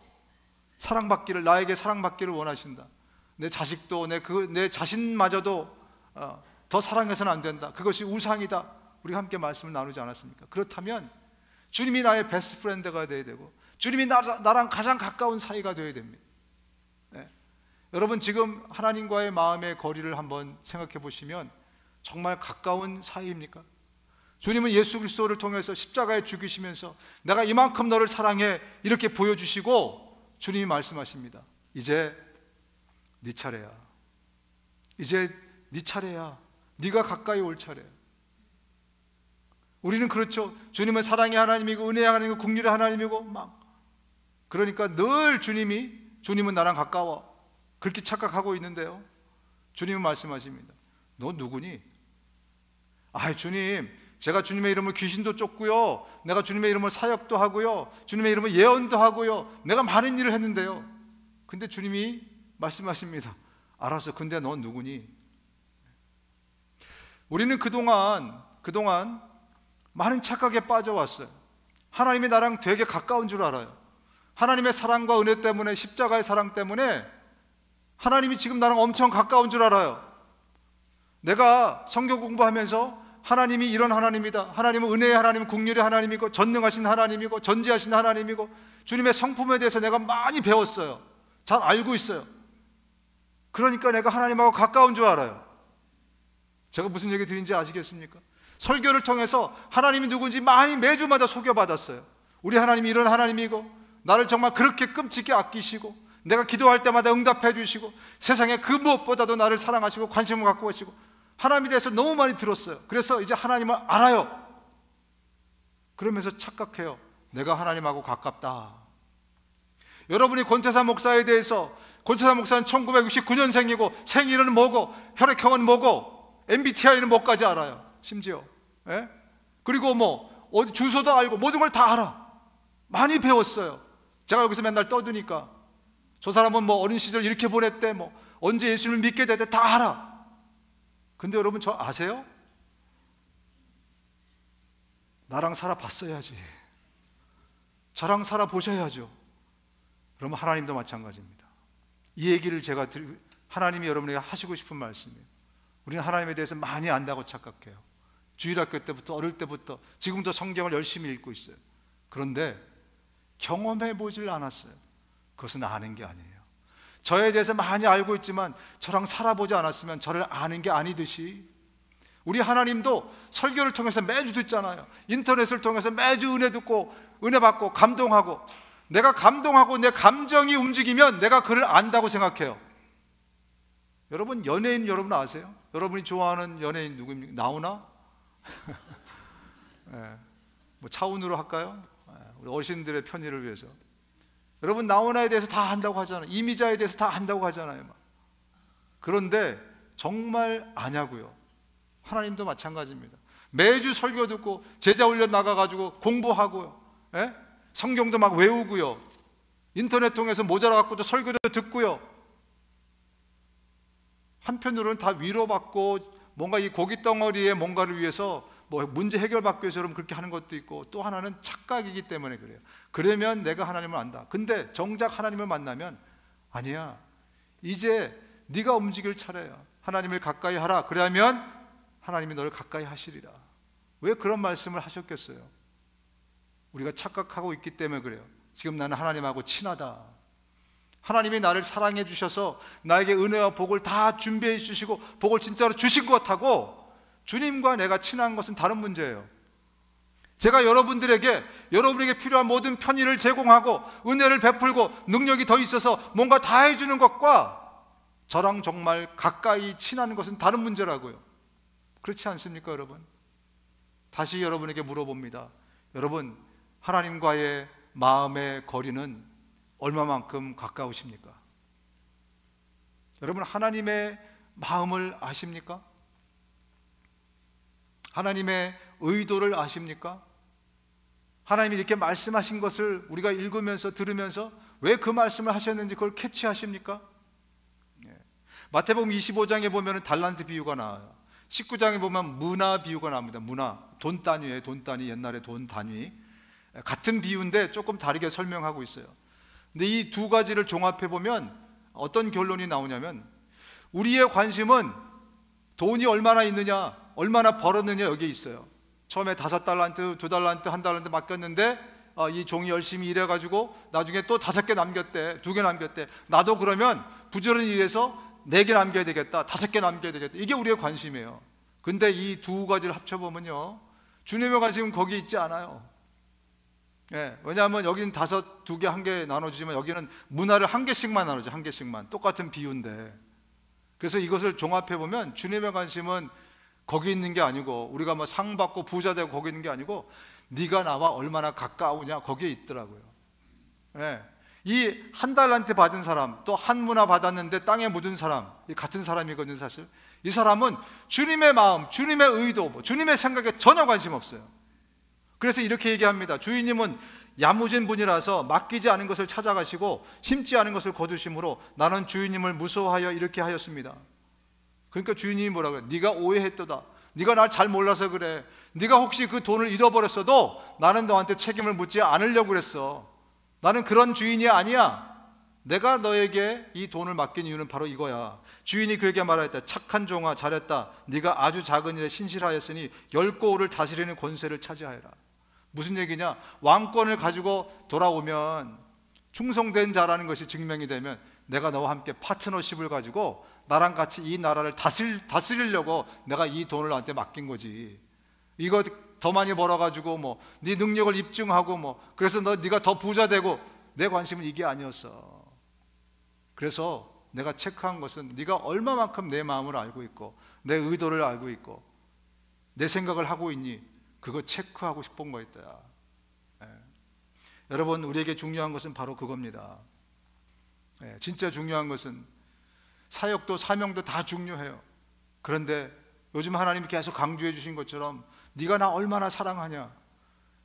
사랑받기를, 나에게 사랑받기를 원하신다. 내 자식도 내 자신마저도 더 사랑해서는 안 된다. 그것이 우상이다. 우리가 함께 말씀을 나누지 않았습니까? 그렇다면 주님이 나의 베스트 프렌드가 되어야 되고 주님이 나랑 가장 가까운 사이가 되어야 됩니다. 여러분, 지금 하나님과의 마음의 거리를 한번 생각해 보시면 정말 가까운 사이입니까? 주님은 예수 그리스도를 통해서 십자가에 죽이시면서 내가 이만큼 너를 사랑해 이렇게 보여주시고 주님이 말씀하십니다. 이제 네 차례야. 이제 네 차례야. 네가 가까이 올 차례야. 우리는 그렇죠. 주님은 사랑의 하나님이고 은혜의 하나님이고 긍휼의 하나님이고 막 그러니까 늘 주님은 나랑 가까워 그렇게 착각하고 있는데요, 주님은 말씀하십니다. 너 누구니? 아, 주님, 제가 주님의 이름으로 귀신도 쫓고요, 내가 주님의 이름으로 사역도 하고요, 주님의 이름으로 예언도 하고요, 내가 많은 일을 했는데요. 근데 주님이 말씀하십니다. 알았어, 근데 넌 누구니? 우리는 그동안 많은 착각에 빠져왔어요. 하나님이 나랑 되게 가까운 줄 알아요. 하나님의 사랑과 은혜 때문에, 십자가의 사랑 때문에 하나님이 지금 나랑 엄청 가까운 줄 알아요. 내가 성경 공부하면서 하나님이 이런 하나님이다, 하나님은 은혜의 하나님, 긍휼의 하나님이고 전능하신 하나님이고 전지하신 하나님이고 주님의 성품에 대해서 내가 많이 배웠어요. 잘 알고 있어요. 그러니까 내가 하나님하고 가까운 줄 알아요. 제가 무슨 얘기 드린지 아시겠습니까? 설교를 통해서 하나님이 누군지 많이 매주마다 소개받았어요. 우리 하나님이 이런 하나님이고 나를 정말 그렇게 끔찍히 아끼시고 내가 기도할 때마다 응답해 주시고 세상에 그 무엇보다도 나를 사랑하시고 관심을 갖고 계시고 하나님에 대해서 너무 많이 들었어요. 그래서 이제 하나님을 알아요. 그러면서 착각해요. 내가 하나님하고 가깝다. 여러분이 권태사 목사에 대해서, 권태사 목사는 1969년생이고 생일은 뭐고 혈액형은 뭐고 MBTI는 뭐까지 알아요. 심지어 그리고 뭐 어디 주소도 알고 모든 걸 다 알아. 많이 배웠어요. 제가 여기서 맨날 떠드니까 저 사람은 뭐 어린 시절 이렇게 보냈대, 뭐 언제 예수님을 믿게 됐대, 다 알아. 근데 여러분 저 아세요? 나랑 살아봤어야지. 저랑 살아보셔야죠. 그러면 하나님도 마찬가지입니다. 이 얘기를 제가 하나님이 여러분에게 하시고 싶은 말씀이에요. 우리는 하나님에 대해서 많이 안다고 착각해요. 주일학교 때부터, 어릴 때부터 지금도 성경을 열심히 읽고 있어요. 그런데 경험해 보질 않았어요. 그것은 아는 게 아니에요. 저에 대해서 많이 알고 있지만 저랑 살아보지 않았으면 저를 아는 게 아니듯이 우리 하나님도 설교를 통해서 매주 듣잖아요. 인터넷을 통해서 매주 은혜 듣고 은혜 받고 감동하고, 내가 감동하고 내 감정이 움직이면 내가 그를 안다고 생각해요. 여러분, 연예인 여러분 아세요? 여러분이 좋아하는 연예인 누구입니까? 나오나? 뭐 차은우로 할까요? 우리 어르신들의 편의를 위해서. 여러분, 나오나에 대해서 다 안다고 하잖아요. 이미자에 대해서 다 안다고 하잖아요. 그런데 정말 아냐고요. 하나님도 마찬가지입니다. 매주 설교 듣고 제자 훈련 나가가지고 공부하고요, 성경도 막 외우고요, 인터넷 통해서 모자라갖고도 설교도 듣고요. 한편으로는 다 위로받고 뭔가 이 고깃 덩어리에 뭔가를 위해서 뭐 문제 해결받기 위해서 여러분 그렇게 하는 것도 있고, 또 하나는 착각이기 때문에 그래요. 그러면 내가 하나님을 안다. 근데 정작 하나님을 만나면 아니야, 이제 네가 움직일 차례야. 하나님을 가까이 하라. 그러면 하나님이 너를 가까이 하시리라. 왜 그런 말씀을 하셨겠어요? 우리가 착각하고 있기 때문에 그래요. 지금 나는 하나님하고 친하다, 하나님이 나를 사랑해 주셔서 나에게 은혜와 복을 다 준비해 주시고 복을 진짜로 주신 것 같다고 주님과 내가 친한 것은 다른 문제예요. 제가 여러분에게 필요한 모든 편의를 제공하고 은혜를 베풀고 능력이 더 있어서 뭔가 다 해주는 것과 저랑 정말 가까이 친한 것은 다른 문제라고요. 그렇지 않습니까, 여러분? 다시 여러분에게 물어봅니다. 여러분, 하나님과의 마음의 거리는 얼마만큼 가까우십니까? 여러분, 하나님의 마음을 아십니까? 하나님의 의도를 아십니까? 하나님이 이렇게 말씀하신 것을 우리가 읽으면서 들으면서 왜 그 말씀을 하셨는지 그걸 캐치하십니까? 마태복음 25장에 보면 달란트 비유가 나와요. 19장에 보면 문화 비유가 나옵니다. 문화, 돈 단위예요. 돈 단위, 옛날에 돈 단위. 같은 비유인데 조금 다르게 설명하고 있어요. 근데 이 두 가지를 종합해 보면 어떤 결론이 나오냐면, 우리의 관심은 돈이 얼마나 있느냐, 얼마나 벌었느냐 여기에 있어요. 처음에 5달란트, 2달란트, 1달란트 맡겼는데 이 종이 열심히 일해가지고 나중에 또 5개 남겼대, 2개 남겼대. 나도 그러면 부지런히 일해서 4개 남겨야 되겠다, 5개 남겨야 되겠다. 이게 우리의 관심이에요. 근데 이 두 가지를 합쳐보면요, 주님의 관심은 거기 있지 않아요. 왜냐하면 여기는 5, 2개, 1개 나눠주지만 여기는 문화를 1개씩만 나누죠. 1개씩만. 똑같은 비유인데. 그래서 이것을 종합해보면 주님의 관심은 거기 있는 게 아니고, 우리가 뭐 상 받고 부자 되고 거기 있는 게 아니고, 네가 나와 얼마나 가까우냐, 거기에 있더라고요. 예. 이 한 달란트 받은 사람, 또 한 문화 받았는데 땅에 묻은 사람, 이 같은 사람이거든요. 사실 이 사람은 주님의 마음, 주님의 의도, 주님의 생각에 전혀 관심 없어요. 그래서 이렇게 얘기합니다. 주인님은 야무진 분이라서 맡기지 않은 것을 찾아가시고 심지 않은 것을 거두심으로 나는 주인님을 무서워하여 이렇게 하였습니다. 그러니까 주인님이 뭐라 그래? 네가 오해했도다. 네가 날 잘 몰라서 그래. 네가 혹시 그 돈을 잃어버렸어도 나는 너한테 책임을 묻지 않으려고 그랬어. 나는 그런 주인이 아니야. 내가 너에게 이 돈을 맡긴 이유는 바로 이거야. 주인이 그에게 말하였다. 착한 종아, 잘했다. 네가 아주 작은 일에 신실하였으니 10고을을 다스리는 권세를 차지하여라. 무슨 얘기냐? 왕권을 가지고 돌아오면, 충성된 자라는 것이 증명이 되면 내가 너와 함께 파트너십을 가지고 나랑 같이 이 나라를 다스리려고 내가 이 돈을 나한테 맡긴 거지. 이거 더 많이 벌어가지고 뭐 네 능력을 입증하고 뭐 그래서 네가 더 부자 되고, 내 관심은 이게 아니었어. 그래서 내가 체크한 것은 네가 얼마만큼 내 마음을 알고 있고 내 의도를 알고 있고 내 생각을 하고 있니, 그거 체크하고 싶은 거였다. 여러분, 우리에게 중요한 것은 바로 그겁니다. 진짜 중요한 것은 사역도 사명도 다 중요해요. 그런데 요즘 하나님이 계속 강조해 주신 것처럼 네가 나 얼마나 사랑하냐,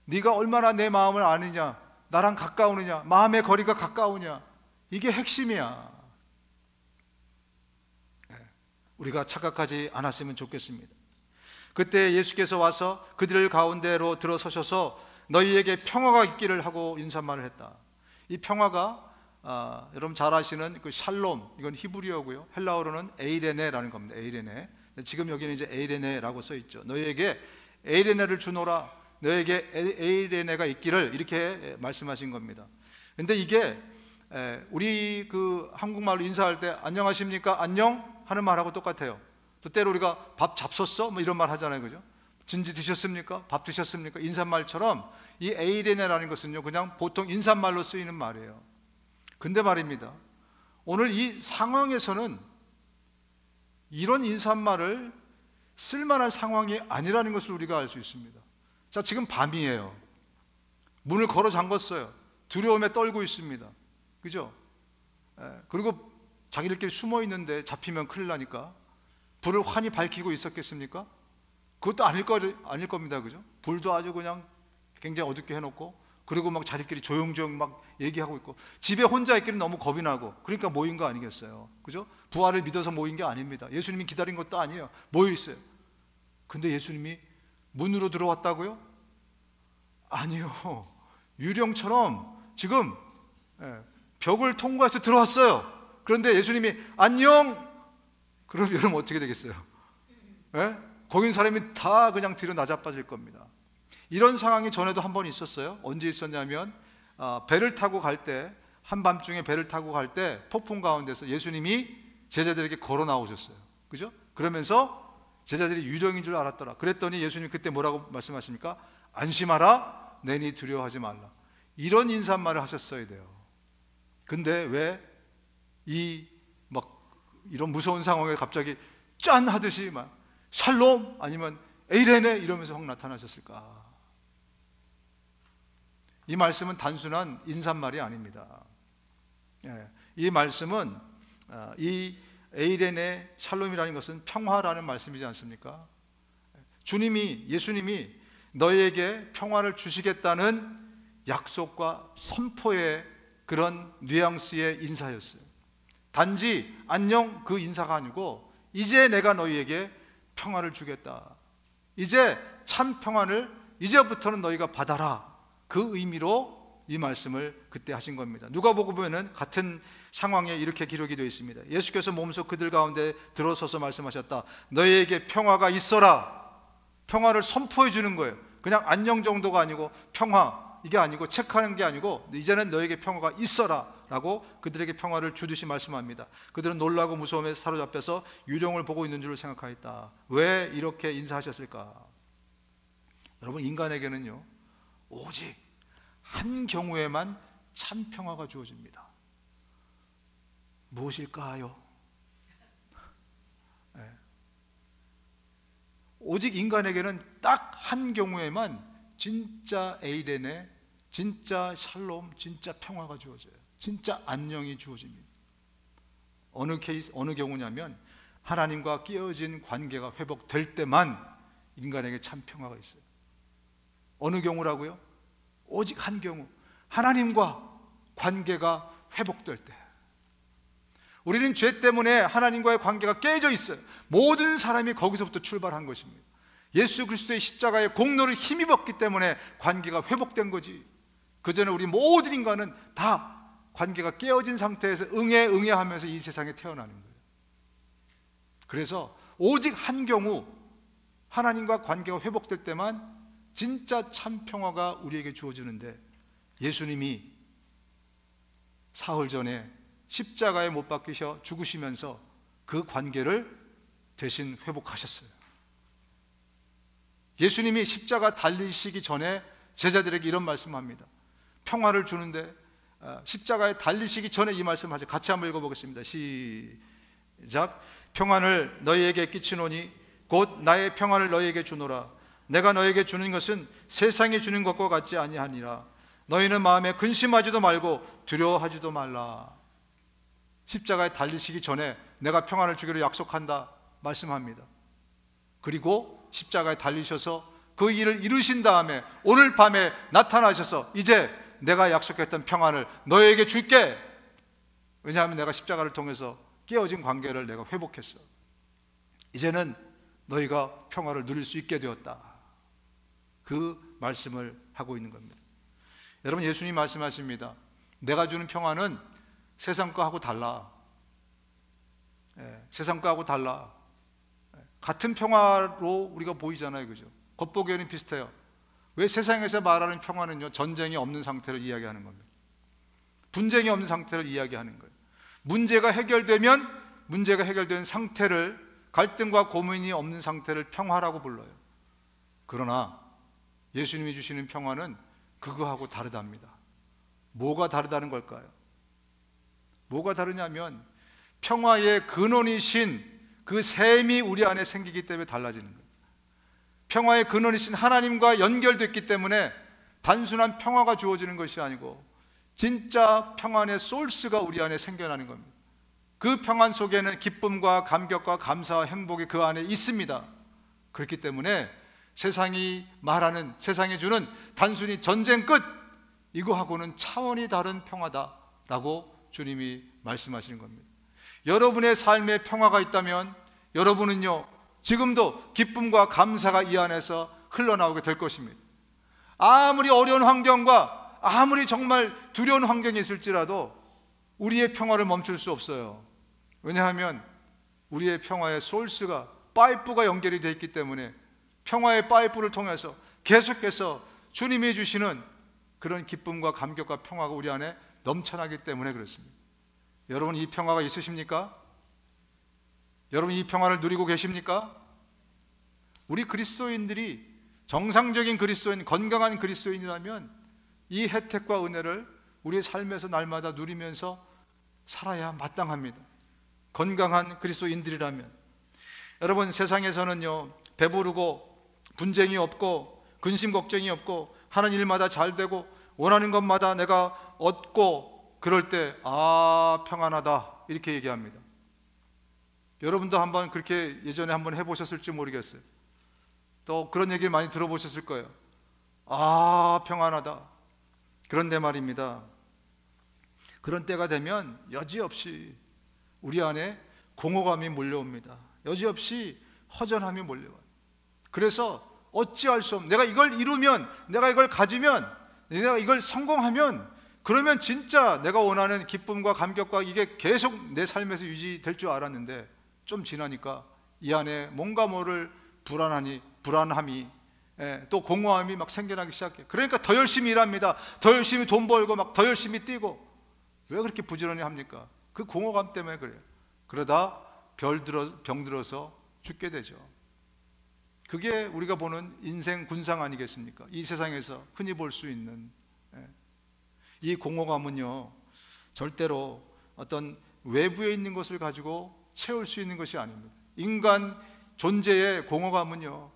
네가 얼마나 내 마음을 아느냐, 나랑 가까우느냐, 마음의 거리가 가까우냐, 이게 핵심이야. 우리가 착각하지 않았으면 좋겠습니다. 그때 예수께서 와서 그들 가운데로 들어서셔서 너희에게 평화가 있기를 하고 인사말을 했다. 이 평화가 여러분 잘 아시는 그 샬롬, 이건 히브리어고요. 헬라어로는 에이레네라는 겁니다. 에이레네. 지금 여기는 이제 에이레네라고 써 있죠. 너희에게 에이레네를 주노라. 너희에게 에이레네가 있기를, 이렇게 말씀하신 겁니다. 근데 이게 우리 그 한국말로 인사할 때 안녕하십니까, 안녕 하는 말하고 똑같아요. 또 때로 우리가 밥 잡섰어? 뭐 이런 말 하잖아요. 그죠? 진지 드셨습니까? 밥 드셨습니까? 인사말처럼 이 에이레네라는 것은요, 그냥 보통 인사말로 쓰이는 말이에요. 근데 말입니다, 오늘 이 상황에서는 이런 인사말을 쓸만한 상황이 아니라는 것을 우리가 알 수 있습니다. 자, 지금 밤이에요. 문을 걸어 잠궜어요. 두려움에 떨고 있습니다. 그죠? 그리고 자기들끼리 숨어 있는데 잡히면 큰일 나니까 불을 환히 밝히고 있었겠습니까? 그것도 아닐 겁니다. 그죠? 불도 아주 그냥 굉장히 어둡게 해놓고, 그리고 막 자기들끼리 조용조용 막 얘기하고 있고, 집에 혼자 있기는 너무 겁이 나고, 그러니까 모인 거 아니겠어요? 그죠? 부활을 믿어서 모인 게 아닙니다. 예수님이 기다린 것도 아니에요. 모여 있어요. 근데 예수님이 문으로 들어왔다고요? 아니요. 유령처럼 지금 벽을 통과해서 들어왔어요. 그런데 예수님이 안녕! 그럼 여러분 어떻게 되겠어요? 거기 있는 사람이 다 그냥 뒤로 나자빠질 겁니다. 이런 상황이 전에도 한 번 있었어요. 언제 있었냐면 배를 타고 갈 때, 한밤중에 배를 타고 갈 때 폭풍 가운데서 예수님이 제자들에게 걸어 나오셨어요. 그죠? 그러면서 제자들이 유령인 줄 알았더라. 그랬더니 예수님 그때 뭐라고 말씀하십니까? 안심하라, 내니 두려워하지 말라. 이런 인사말을 하셨어야 돼요. 근데 왜 이런 무서운 상황에 갑자기 짠 하듯이 막 샬롬 아니면 에이레네 이러면서 확 나타나셨을까? 이 말씀은 단순한 인사말이 아닙니다. 이 말씀은 이 에이레네 샬롬이라는 것은 평화라는 말씀이지 않습니까? 예수님이 너희에게 평화를 주시겠다는 약속과 선포의 그런 뉘앙스의 인사였어요. 단지 안녕 그 인사가 아니고, 이제 내가 너희에게 평화를 주겠다, 이제 참 평화를 이제부터는 너희가 받아라, 그 의미로 이 말씀을 그때 하신 겁니다. 누가복음 보면은 같은 상황에 이렇게 기록이 되어 있습니다. 예수께서 몸소 그들 가운데 들어서서 말씀하셨다. 너희에게 평화가 있어라. 평화를 선포해 주는 거예요. 그냥 안녕 정도가 아니고, 평화 이게 아니고, 체크하는 게 아니고, 이제는 너에게 평화가 있어라 라고 그들에게 평화를 주듯이 말씀합니다. 그들은 놀라고 무서움에 사로잡혀서 유령을 보고 있는 줄 생각하였다. 왜 이렇게 인사하셨을까? 여러분, 인간에게는요 오직 한 경우에만 참 평화가 주어집니다. 무엇일까요? 오직 인간에게는 딱 한 경우에만 진짜 에이레네, 진짜 샬롬, 진짜 평화가 주어져요. 진짜 안녕이 주어집니다. 어느 경우냐면 하나님과 깨어진 관계가 회복될 때만 인간에게 참 평화가 있어요. 어느 경우라고요? 오직 한 경우, 하나님과 관계가 회복될 때. 우리는 죄 때문에 하나님과의 관계가 깨져 있어요. 모든 사람이 거기서부터 출발한 것입니다. 예수 그리스도의 십자가의 공로를 힘입었기 때문에 관계가 회복된 거지. 그 전에 우리 모든 인간은 다 관계가 깨어진 상태에서 응애하면서 이 세상에 태어나는 거예요. 그래서 오직 한 경우 하나님과 관계가 회복될 때만 진짜 참 평화가 우리에게 주어지는데, 예수님이 사흘 전에 십자가에 못 박히셔 죽으시면서 그 관계를 대신 회복하셨어요. 예수님이 십자가 달리시기 전에 제자들에게 이런 말씀합니다. 평화를 주는데 십자가에 달리시기 전에 이 말씀하죠. 같이 한번 읽어보겠습니다. 시작. 평안을 너희에게 끼치노니 곧 나의 평안을 너희에게 주노라. 내가 너희에게 주는 것은 세상이 주는 것과 같지 아니하니라. 너희는 마음에 근심하지도 말고 두려워하지도 말라. 십자가에 달리시기 전에 내가 평안을 주기로 약속한다 말씀합니다. 그리고 십자가에 달리셔서 그 일을 이루신 다음에 오늘 밤에 나타나셔서 이제 내가 약속했던 평안을 너희에게 줄게. 왜냐하면 내가 십자가를 통해서 깨어진 관계를 내가 회복했어. 이제는 너희가 평화를 누릴 수 있게 되었다. 그 말씀을 하고 있는 겁니다. 여러분, 예수님 말씀하십니다. 내가 주는 평화는 세상 거하고 달라. 세상 거하고 달라. 같은 평화로 우리가 보이잖아요, 그죠? 겉보기에는 비슷해요. 왜 세상에서 말하는 평화는요, 전쟁이 없는 상태를 이야기하는 겁니다. 분쟁이 없는 상태를 이야기하는 거예요. 문제가 해결된 상태를, 갈등과 고민이 없는 상태를 평화라고 불러요. 그러나 예수님이 주시는 평화는 그거하고 다르답니다. 뭐가 다르다는 걸까요? 뭐가 다르냐면 평화의 근원이신 그 셈이 우리 안에 생기기 때문에 달라지는 거예요. 평화의 근원이신 하나님과 연결됐기 때문에 단순한 평화가 주어지는 것이 아니고 진짜 평안의 소스가 우리 안에 생겨나는 겁니다. 그 평안 속에는 기쁨과 감격과 감사와 행복이 그 안에 있습니다. 그렇기 때문에 세상이 말하는, 세상이 주는 단순히 전쟁 끝, 이거하고는 차원이 다른 평화다라고 주님이 말씀하시는 겁니다. 여러분의 삶에 평화가 있다면 여러분은요, 지금도 기쁨과 감사가 이 안에서 흘러나오게 될 것입니다. 아무리 어려운 환경과 아무리 정말 두려운 환경이 있을지라도 우리의 평화를 멈출 수 없어요. 왜냐하면 우리의 평화의 소스가, 파이프가 연결이 되어 있기 때문에 평화의 파이프를 통해서 계속해서 주님이 주시는 그런 기쁨과 감격과 평화가 우리 안에 넘쳐나기 때문에 그렇습니다. 여러분, 이 평화가 있으십니까? 여러분, 이 평화를 누리고 계십니까? 우리 그리스도인들이 정상적인 그리스도인, 건강한 그리스도인이라면 이 혜택과 은혜를 우리의 삶에서 날마다 누리면서 살아야 마땅합니다. 건강한 그리스도인들이라면. 여러분, 세상에서는요, 배부르고 분쟁이 없고 근심 걱정이 없고 하는 일마다 잘 되고 원하는 것마다 내가 얻고 그럴 때 평안하다 이렇게 얘기합니다. 여러분도 한번 그렇게 예전에 한번 해보셨을지 모르겠어요. 또 그런 얘기를 많이 들어보셨을 거예요. 평안하다. 그런데 말입니다, 그런 때가 되면 여지없이 우리 안에 공허감이 몰려옵니다. 여지없이 허전함이 몰려와요. 그래서 어찌할 수 없는, 내가 이걸 이루면, 내가 이걸 가지면, 내가 이걸 성공하면, 그러면 진짜 내가 원하는 기쁨과 감격과 이게 계속 내 삶에서 유지될 줄 알았는데 좀 지나니까 이 안에 뭔가 모를 불안함이 또 공허함이 막 생겨나기 시작해요. 그러니까 더 열심히 일합니다. 더 열심히 돈 벌고 막 더 열심히 뛰고. 왜 그렇게 부지런히 합니까? 그 공허감 때문에 그래요. 그러다 병 들어서 죽게 되죠. 그게 우리가 보는 인생 군상 아니겠습니까? 이 세상에서 흔히 볼 수 있는 이 공허감은요, 절대로 어떤 외부에 있는 것을 가지고 채울 수 있는 것이 아닙니다. 인간 존재의 공허감은요,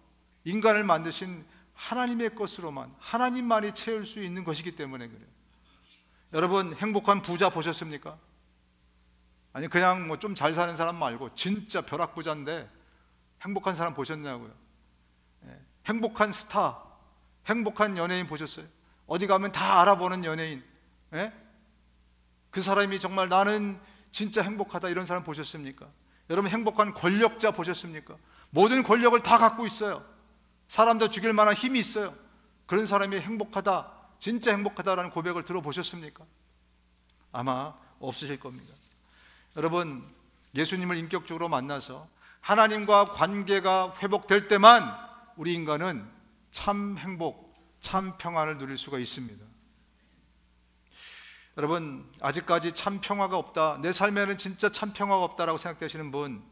인간을 만드신 하나님의 것으로만, 하나님만이 채울 수 있는 것이기 때문에 그래요. 여러분, 행복한 부자 보셨습니까? 아니, 그냥 뭐 좀 잘 사는 사람 말고 진짜 벼락부자인데 행복한 사람 보셨냐고요. 행복한 스타, 행복한 연예인 보셨어요? 어디 가면 다 알아보는 연예인, 그 사람이 정말 나는 진짜 행복하다, 이런 사람 보셨습니까? 여러분, 행복한 권력자 보셨습니까? 모든 권력을 다 갖고 있어요. 사람도 죽일 만한 힘이 있어요. 그런 사람이 행복하다, 진짜 행복하다라는 고백을 들어보셨습니까? 아마 없으실 겁니다. 여러분, 예수님을 인격적으로 만나서 하나님과 관계가 회복될 때만 우리 인간은 참 행복, 참 평안을 누릴 수가 있습니다. 여러분, 아직까지 참 평화가 없다, 내 삶에는 진짜 참 평화가 없다라고 생각되시는 분,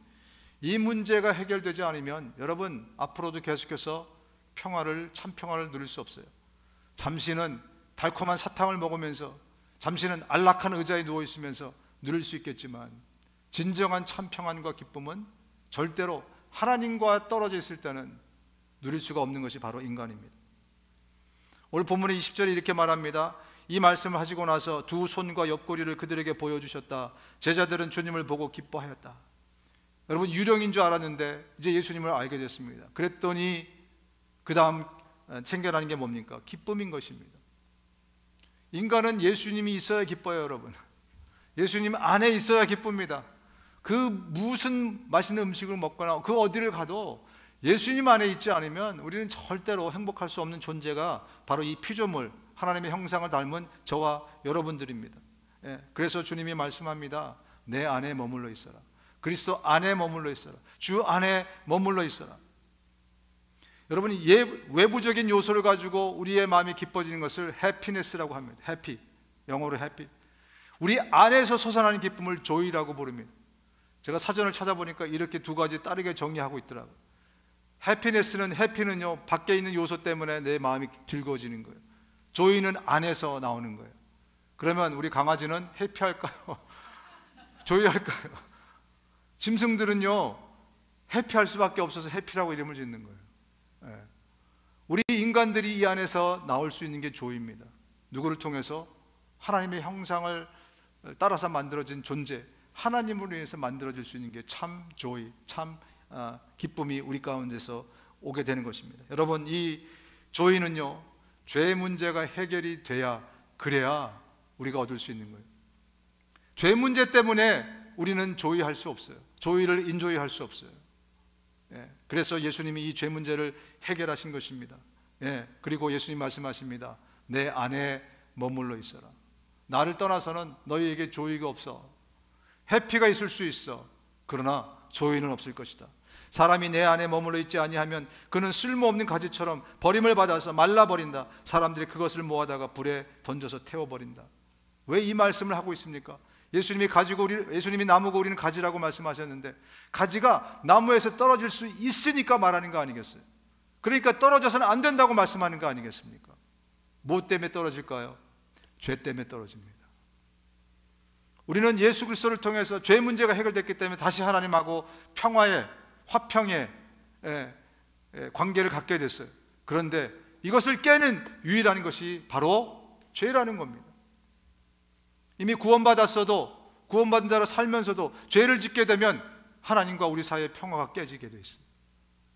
이 문제가 해결되지 않으면 여러분 앞으로도 계속해서 참 평화를 누릴 수 없어요. 잠시는 달콤한 사탕을 먹으면서, 잠시는 안락한 의자에 누워 있으면서 누릴 수 있겠지만, 진정한 참 평안과 기쁨은 절대로 하나님과 떨어져 있을 때는 누릴 수가 없는 것이 바로 인간입니다. 오늘 본문의 20절에 이렇게 말합니다. 이 말씀을 하시고 나서 두 손과 옆구리를 그들에게 보여주셨다. 제자들은 주님을 보고 기뻐하였다. 여러분, 유령인 줄 알았는데 이제 예수님을 알게 됐습니다. 그랬더니 그 다음 챙겨나는 게 뭡니까? 기쁨인 것입니다. 인간은 예수님이 있어야 기뻐요. 여러분, 예수님 안에 있어야 기쁩니다. 그 무슨 맛있는 음식을 먹거나 그 어디를 가도 예수님 안에 있지 않으면 우리는 절대로 행복할 수 없는 존재가 바로 이 피조물, 하나님의 형상을 닮은 저와 여러분들입니다. 그래서 주님이 말씀합니다. 내 안에 머물러 있어라. 그리스도 안에 머물러 있어라. 주 안에 머물러 있어라. 여러분이 외부적인 요소를 가지고 우리의 마음이 기뻐지는 것을 해피니스라고 합니다. 해피, 영어로 해피. 우리 안에서 솟아나는 기쁨을 조이라고 부릅니다. 제가 사전을 찾아보니까 이렇게 두 가지 다르게 정의하고 있더라고요. 해피는요, 밖에 있는 요소 때문에 내 마음이 즐거워지는 거예요. 조이는 안에서 나오는 거예요. 그러면 우리 강아지는 해피할까요? 조이할까요? 짐승들은요, 해피할 수밖에 없어서 해피라고 이름을 짓는 거예요. 우리 인간들이 이 안에서 나올 수 있는 게 조이입니다. 누구를 통해서? 하나님의 형상을 따라서 만들어진 존재, 하나님을 위해서 만들어질 수 있는 게 참 조이, 참 기쁨이 우리 가운데서 오게 되는 것입니다. 여러분, 이 조이는요, 죄 문제가 해결이 돼야, 그래야 우리가 얻을 수 있는 거예요. 죄 문제 때문에 우리는 조이할 수 없어요. 조이를 인조이할 수 없어요. 그래서 예수님이 이 죄 문제를 해결하신 것입니다. 그리고 예수님 말씀하십니다. 내 안에 머물러 있어라. 나를 떠나서는 너희에게 조이가 없어. 해피가 있을 수 있어. 그러나 조이는 없을 것이다. 사람이 내 안에 머물러 있지 아니하면 그는 쓸모없는 가지처럼 버림을 받아서 말라버린다. 사람들이 그것을 모아다가 불에 던져서 태워버린다. 왜 이 말씀을 하고 있습니까? 예수님이 나무고 우리는 가지라고 말씀하셨는데, 가지가 나무에서 떨어질 수 있으니까 말하는 거 아니겠어요? 그러니까 떨어져서는 안 된다고 말씀하는 거 아니겠습니까? 뭐 때문에 떨어질까요? 죄 때문에 떨어집니다. 우리는 예수 그리스도를 통해서 죄 문제가 해결됐기 때문에 다시 하나님하고 평화의, 화평의 관계를 갖게 됐어요. 그런데 이것을 깨는 유일한 것이 바로 죄라는 겁니다. 이미 구원받았어도, 구원받은 자로 살면서도 죄를 짓게 되면 하나님과 우리 사이의 평화가 깨지게 돼 있어요.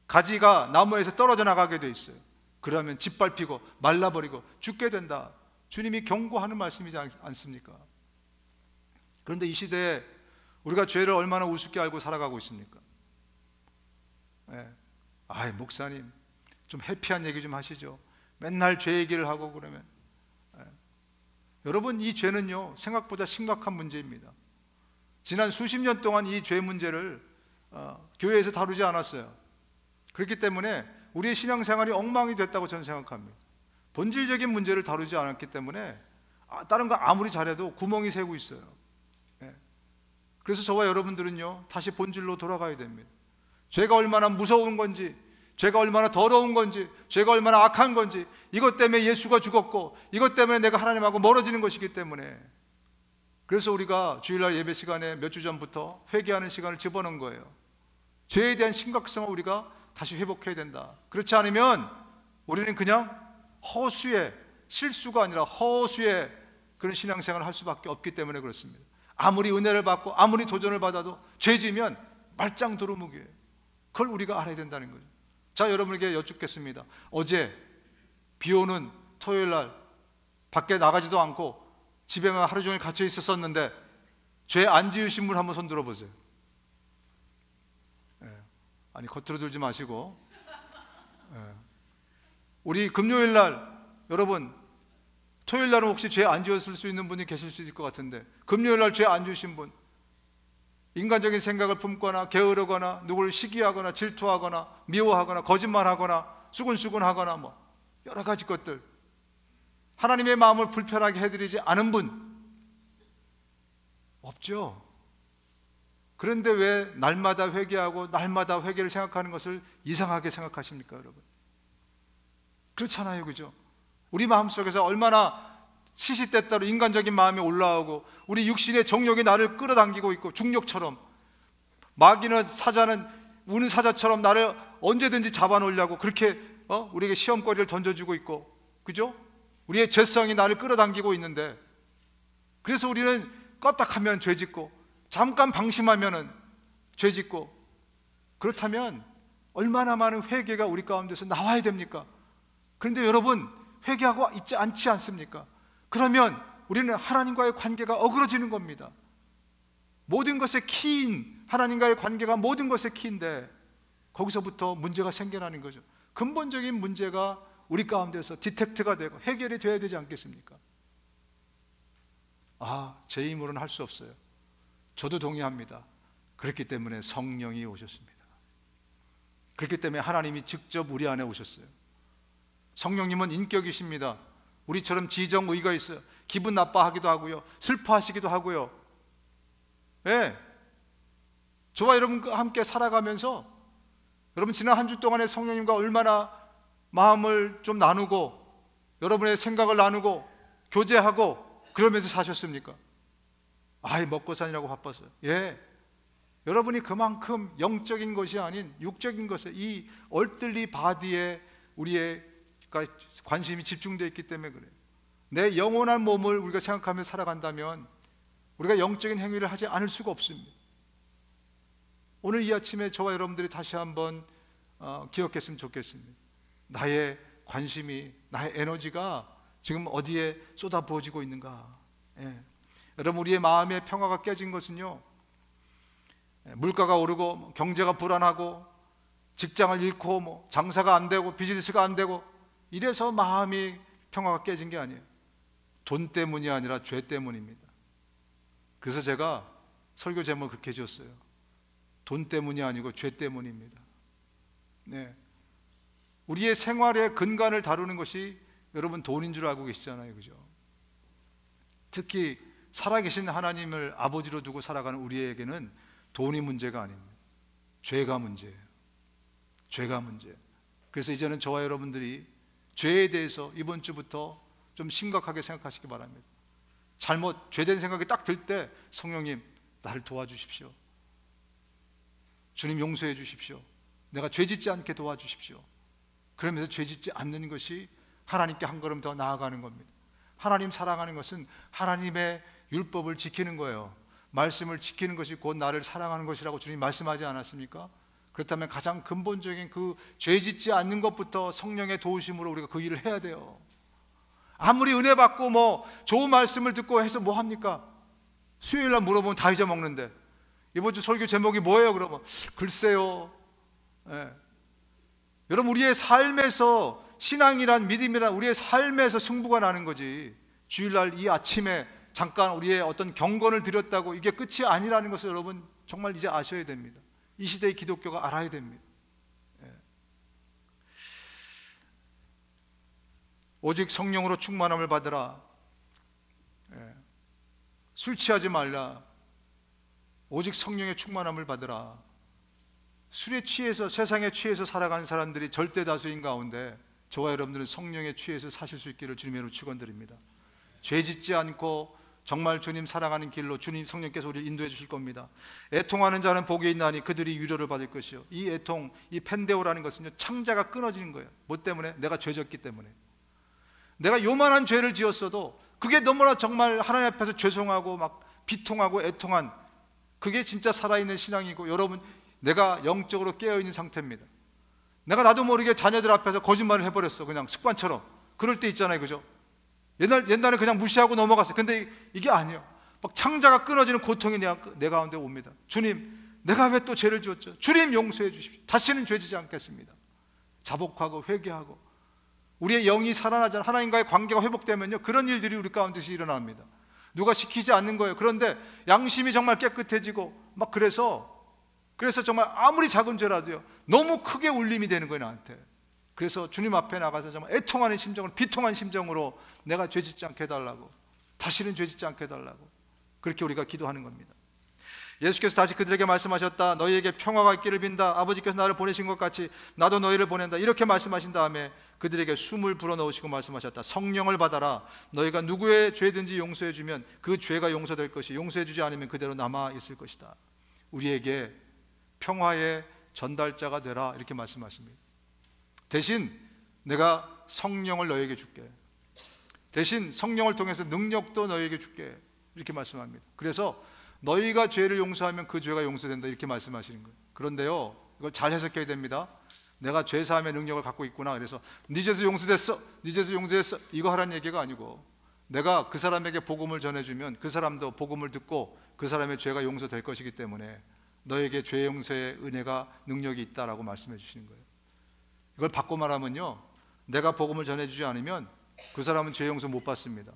가지가 나무에서 떨어져 나가게 돼 있어요. 그러면 짓밟히고 말라버리고 죽게 된다. 주님이 경고하는 말씀이지 않습니까? 그런데 이 시대에 우리가 죄를 얼마나 우습게 알고 살아가고 있습니까? 목사님 좀 해피한 얘기 좀 하시죠. 맨날 죄 얘기를 하고 그러면. 여러분, 이 죄는요, 생각보다 심각한 문제입니다. 지난 수십 년 동안 이 죄 문제를 교회에서 다루지 않았어요. 그렇기 때문에 우리의 신앙생활이 엉망이 됐다고 저는 생각합니다. 본질적인 문제를 다루지 않았기 때문에 다른 거 아무리 잘해도 구멍이 새고 있어요. 그래서 저와 여러분들은요, 다시 본질로 돌아가야 됩니다. 죄가 얼마나 무서운 건지, 죄가 얼마나 더러운 건지, 죄가 얼마나 악한 건지, 이것 때문에 예수가 죽었고 이것 때문에 내가 하나님하고 멀어지는 것이기 때문에, 그래서 우리가 주일날 예배 시간에 몇 주 전부터 회개하는 시간을 집어넣은 거예요. 죄에 대한 심각성을 우리가 다시 회복해야 된다. 그렇지 않으면 우리는 그냥 허수의, 실수가 아니라 허수의 그런 신앙생활을 할 수밖에 없기 때문에 그렇습니다. 아무리 은혜를 받고 아무리 도전을 받아도 죄지면 말짱 도루묵이에요. 그걸 우리가 알아야 된다는 거죠. 자, 여러분에게 여쭙겠습니다. 어제 비 오는 토요일 날 밖에 나가지도 않고 집에만 하루 종일 갇혀 있었었는데 죄 안 지으신 분 한번 손 들어보세요. 아니, 겉으로 들지 마시고. 우리 금요일 날, 여러분 토요일 날은 혹시 죄 안 지었을 수 있는 분이 계실 수 있을 것 같은데, 금요일 날 죄 안 지으신 분, 인간적인 생각을 품거나 게으르거나 누구를 시기하거나 질투하거나 미워하거나 거짓말하거나 수근수근하거나 뭐 여러 가지 것들, 하나님의 마음을 불편하게 해드리지 않은 분 없죠. 그런데 왜 날마다 회개하고 날마다 회개를 생각하는 것을 이상하게 생각하십니까, 여러분? 그렇잖아요, 그죠? 우리 마음속에서 얼마나 시시때때로 인간적인 마음이 올라오고 우리 육신의 정욕이 나를 끌어당기고 있고, 중력처럼 마귀는, 사자는 우는 사자처럼 나를 언제든지 잡아놓으려고 그렇게 우리에게 시험거리를 던져주고 있고, 그죠? 우리의 죄성이 나를 끌어당기고 있는데, 그래서 우리는 껐딱하면 죄짓고 잠깐 방심하면은 죄짓고, 그렇다면 얼마나 많은 회개가 우리 가운데서 나와야 됩니까? 그런데 여러분, 회개하고 있지 않지 않습니까? 그러면 우리는 하나님과의 관계가 어그러지는 겁니다. 모든 것의 키인 하나님과의 관계가 모든 것의 키인데 거기서부터 문제가 생겨나는 거죠. 근본적인 문제가 우리 가운데서 디텍트가 되고 해결이 돼야 되지 않겠습니까? 제 힘으로는 할 수 없어요. 저도 동의합니다. 그렇기 때문에 성령이 오셨습니다. 그렇기 때문에 하나님이 직접 우리 안에 오셨어요. 성령님은 인격이십니다. 우리처럼 지정의가 있어요. 기분 나빠하기도 하고요, 슬퍼하시기도 하고요. 저와 여러분과 함께 살아가면서 여러분 지난 한 주 동안에 성령님과 얼마나 마음을 좀 나누고 여러분의 생각을 나누고 교제하고 그러면서 사셨습니까? 먹고 사느라고 바빴어요. 여러분이 그만큼 영적인 것이 아닌 육적인 것에, 이 얼들리 바디에 우리의 관심이 집중되어 있기 때문에 그래요. 내 영원한 몸을 우리가 생각하며 살아간다면 우리가 영적인 행위를 하지 않을 수가 없습니다. 오늘 이 아침에 저와 여러분들이 다시 한번 기억했으면 좋겠습니다. 나의 관심이, 나의 에너지가 지금 어디에 쏟아부어지고 있는가? 여러분, 우리의 마음의 평화가 깨진 것은요, 물가가 오르고 경제가 불안하고 직장을 잃고 장사가 안 되고 비즈니스가 안 되고 이래서 마음이 평화가 깨진 게 아니에요. 돈 때문이 아니라 죄 때문입니다. 그래서 제가 설교 제목을 그렇게 지었어요. 돈 때문이 아니고 죄 때문입니다. 우리의 생활의 근간을 다루는 것이 여러분 돈인 줄 알고 계시잖아요, 그죠? 특히 살아계신 하나님을 아버지로 두고 살아가는 우리에게는 돈이 문제가 아닙니다. 죄가 문제예요. 죄가 문제예요. 그래서 이제는 저와 여러분들이 죄에 대해서 이번 주부터 좀 심각하게 생각하시기 바랍니다. 죄된 생각이 딱 들 때 성령님, 나를 도와주십시오. 주님, 용서해 주십시오. 내가 죄짓지 않게 도와주십시오. 그러면서 죄짓지 않는 것이 하나님께 한 걸음 더 나아가는 겁니다. 하나님 사랑하는 것은 하나님의 율법을 지키는 거예요. 말씀을 지키는 것이 곧 나를 사랑하는 것이라고 주님 말씀하지 않았습니까? 그렇다면 가장 근본적인 그 죄짓지 않는 것부터 성령의 도우심으로 우리가 그 일을 해야 돼요. 아무리 은혜 받고 좋은 말씀을 듣고 해서 뭐 합니까? 수요일날 물어보면 다 잊어먹는데, 이번 주 설교 제목이 뭐예요? 그러면 글쎄요. 여러분, 우리의 삶에서 신앙이란, 믿음이란 우리의 삶에서 승부가 나는 거지, 주일날 이 아침에 잠깐 우리의 어떤 경건을 드렸다고 이게 끝이 아니라는 것을 여러분 정말 이제 아셔야 됩니다. 이 시대의 기독교가 알아야 됩니다. 오직 성령으로 충만함을 받으라. 술 취하지 말라. 오직 성령의 충만함을 받으라. 술에 취해서, 세상에 취해서 살아가는 사람들이 절대 다수인 가운데 저와 여러분들은 성령에 취해서 사실 수 있기를 주님의 이름으로 축원드립니다. 죄짓지 않고 정말 주님 사랑하는 길로 주님 성령께서 우리를 인도해 주실 겁니다. 애통하는 자는 복이 있나니 그들이 위로를 받을 것이요. 이 애통, 이 펜데오라는 것은요, 창자가 끊어지는 거예요. 뭐 때문에? 내가 죄졌기 때문에. 내가 요만한 죄를 지었어도 그게 너무나 정말 하나님 앞에서 죄송하고 막 비통하고 애통한, 그게 진짜 살아있는 신앙이고, 여러분, 내가 영적으로 깨어있는 상태입니다. 내가 나도 모르게 자녀들 앞에서 거짓말을 해버렸어. 그냥 습관처럼. 그럴 때 있잖아요, 그죠? 옛날에 그냥 무시하고 넘어갔어요. 근데 이게 아니에요. 막 창자가 끊어지는 고통이 내 가운데 옵니다. 주님, 내가 왜 또 죄를 지었죠? 주님 용서해 주십시오. 다시는 죄지지 않겠습니다. 자복하고 회개하고 우리의 영이 살아나잖아요. 하나님과의 관계가 회복되면요, 그런 일들이 우리 가운데서 일어납니다. 누가 시키지 않는 거예요. 그런데 양심이 정말 깨끗해지고 막 그래서 정말 아무리 작은 죄라도요, 너무 크게 울림이 되는 거예요, 나한테. 그래서 주님 앞에 나가서 정말 애통하는 심정으로, 비통한 심정으로 내가 죄짓지 않게 해달라고, 다시는 죄짓지 않게 해달라고, 그렇게 우리가 기도하는 겁니다. 예수께서 다시 그들에게 말씀하셨다. 너희에게 평화가 있기를 빈다. 아버지께서 나를 보내신 것 같이 나도 너희를 보낸다. 이렇게 말씀하신 다음에 그들에게 숨을 불어넣으시고 말씀하셨다. 성령을 받아라. 너희가 누구의 죄든지 용서해 주면 그 죄가 용서될 것이, 용서해 주지 않으면 그대로 남아 있을 것이다. 우리에게 평화의 전달자가 되라, 이렇게 말씀하십니다. 대신 내가 성령을 너희에게 줄게. 대신 성령을 통해서 능력도 너희에게 줄게, 이렇게 말씀합니다. 그래서 너희가 죄를 용서하면 그 죄가 용서된다, 이렇게 말씀하시는 거예요. 그런데요, 이걸 잘 해석해야 됩니다. 내가 죄 사함의 능력을 갖고 있구나, 그래서 네 죄도 용서됐어, 네 죄도 용서됐어, 이거 하라는 얘기가 아니고, 내가 그 사람에게 복음을 전해주면 그 사람도 복음을 듣고 그 사람의 죄가 용서될 것이기 때문에 너에게 죄 용서의 은혜가, 능력이 있다라고 말씀해 주시는 거예요. 이걸 바꿔 말하면요, 내가 복음을 전해주지 않으면 그 사람은 죄 용서 못 받습니다.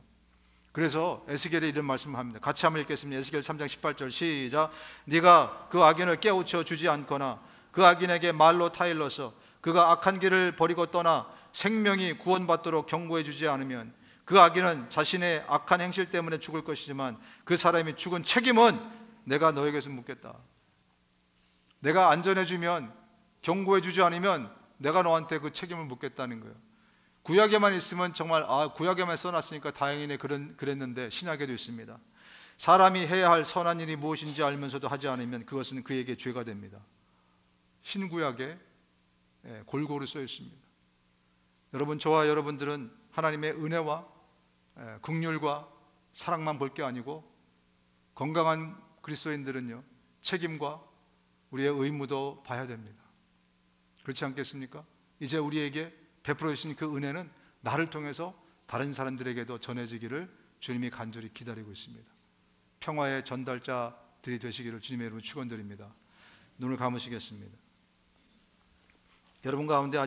그래서 에스겔에 이런 말씀을 합니다. 같이 한번 읽겠습니다. 에스겔 3장 18절 시작. 네가 그 악인을 깨우쳐 주지 않거나 그 악인에게 말로 타일러서 그가 악한 길을 버리고 떠나 생명이 구원받도록 경고해 주지 않으면 그 악인은 자신의 악한 행실 때문에 죽을 것이지만 그 사람이 죽은 책임은 내가 너에게서 묻겠다. 내가 안전해 주면, 경고해 주지 않으면 내가 너한테 그 책임을 묻겠다는 거예요. 구약에만 있으면 정말 구약에만 써놨으니까 다행이네 그랬는데 신약에도 있습니다. 사람이 해야 할 선한 일이 무엇인지 알면서도 하지 않으면 그것은 그에게 죄가 됩니다. 신구약에 골고루 써 있습니다. 여러분, 저와 여러분들은 하나님의 은혜와 긍휼과 사랑만 볼 게 아니고, 건강한 그리스도인들은요, 책임과 우리의 의무도 봐야 됩니다. 그렇지 않겠습니까? 이제 우리에게 베풀어 주신 그 은혜는 나를 통해서 다른 사람들에게도 전해지기를 주님이 간절히 기다리고 있습니다. 평화의 전달자들이 되시기를 주님의 이름으로 축원드립니다. 눈을 감으시겠습니다. 여러분 가운데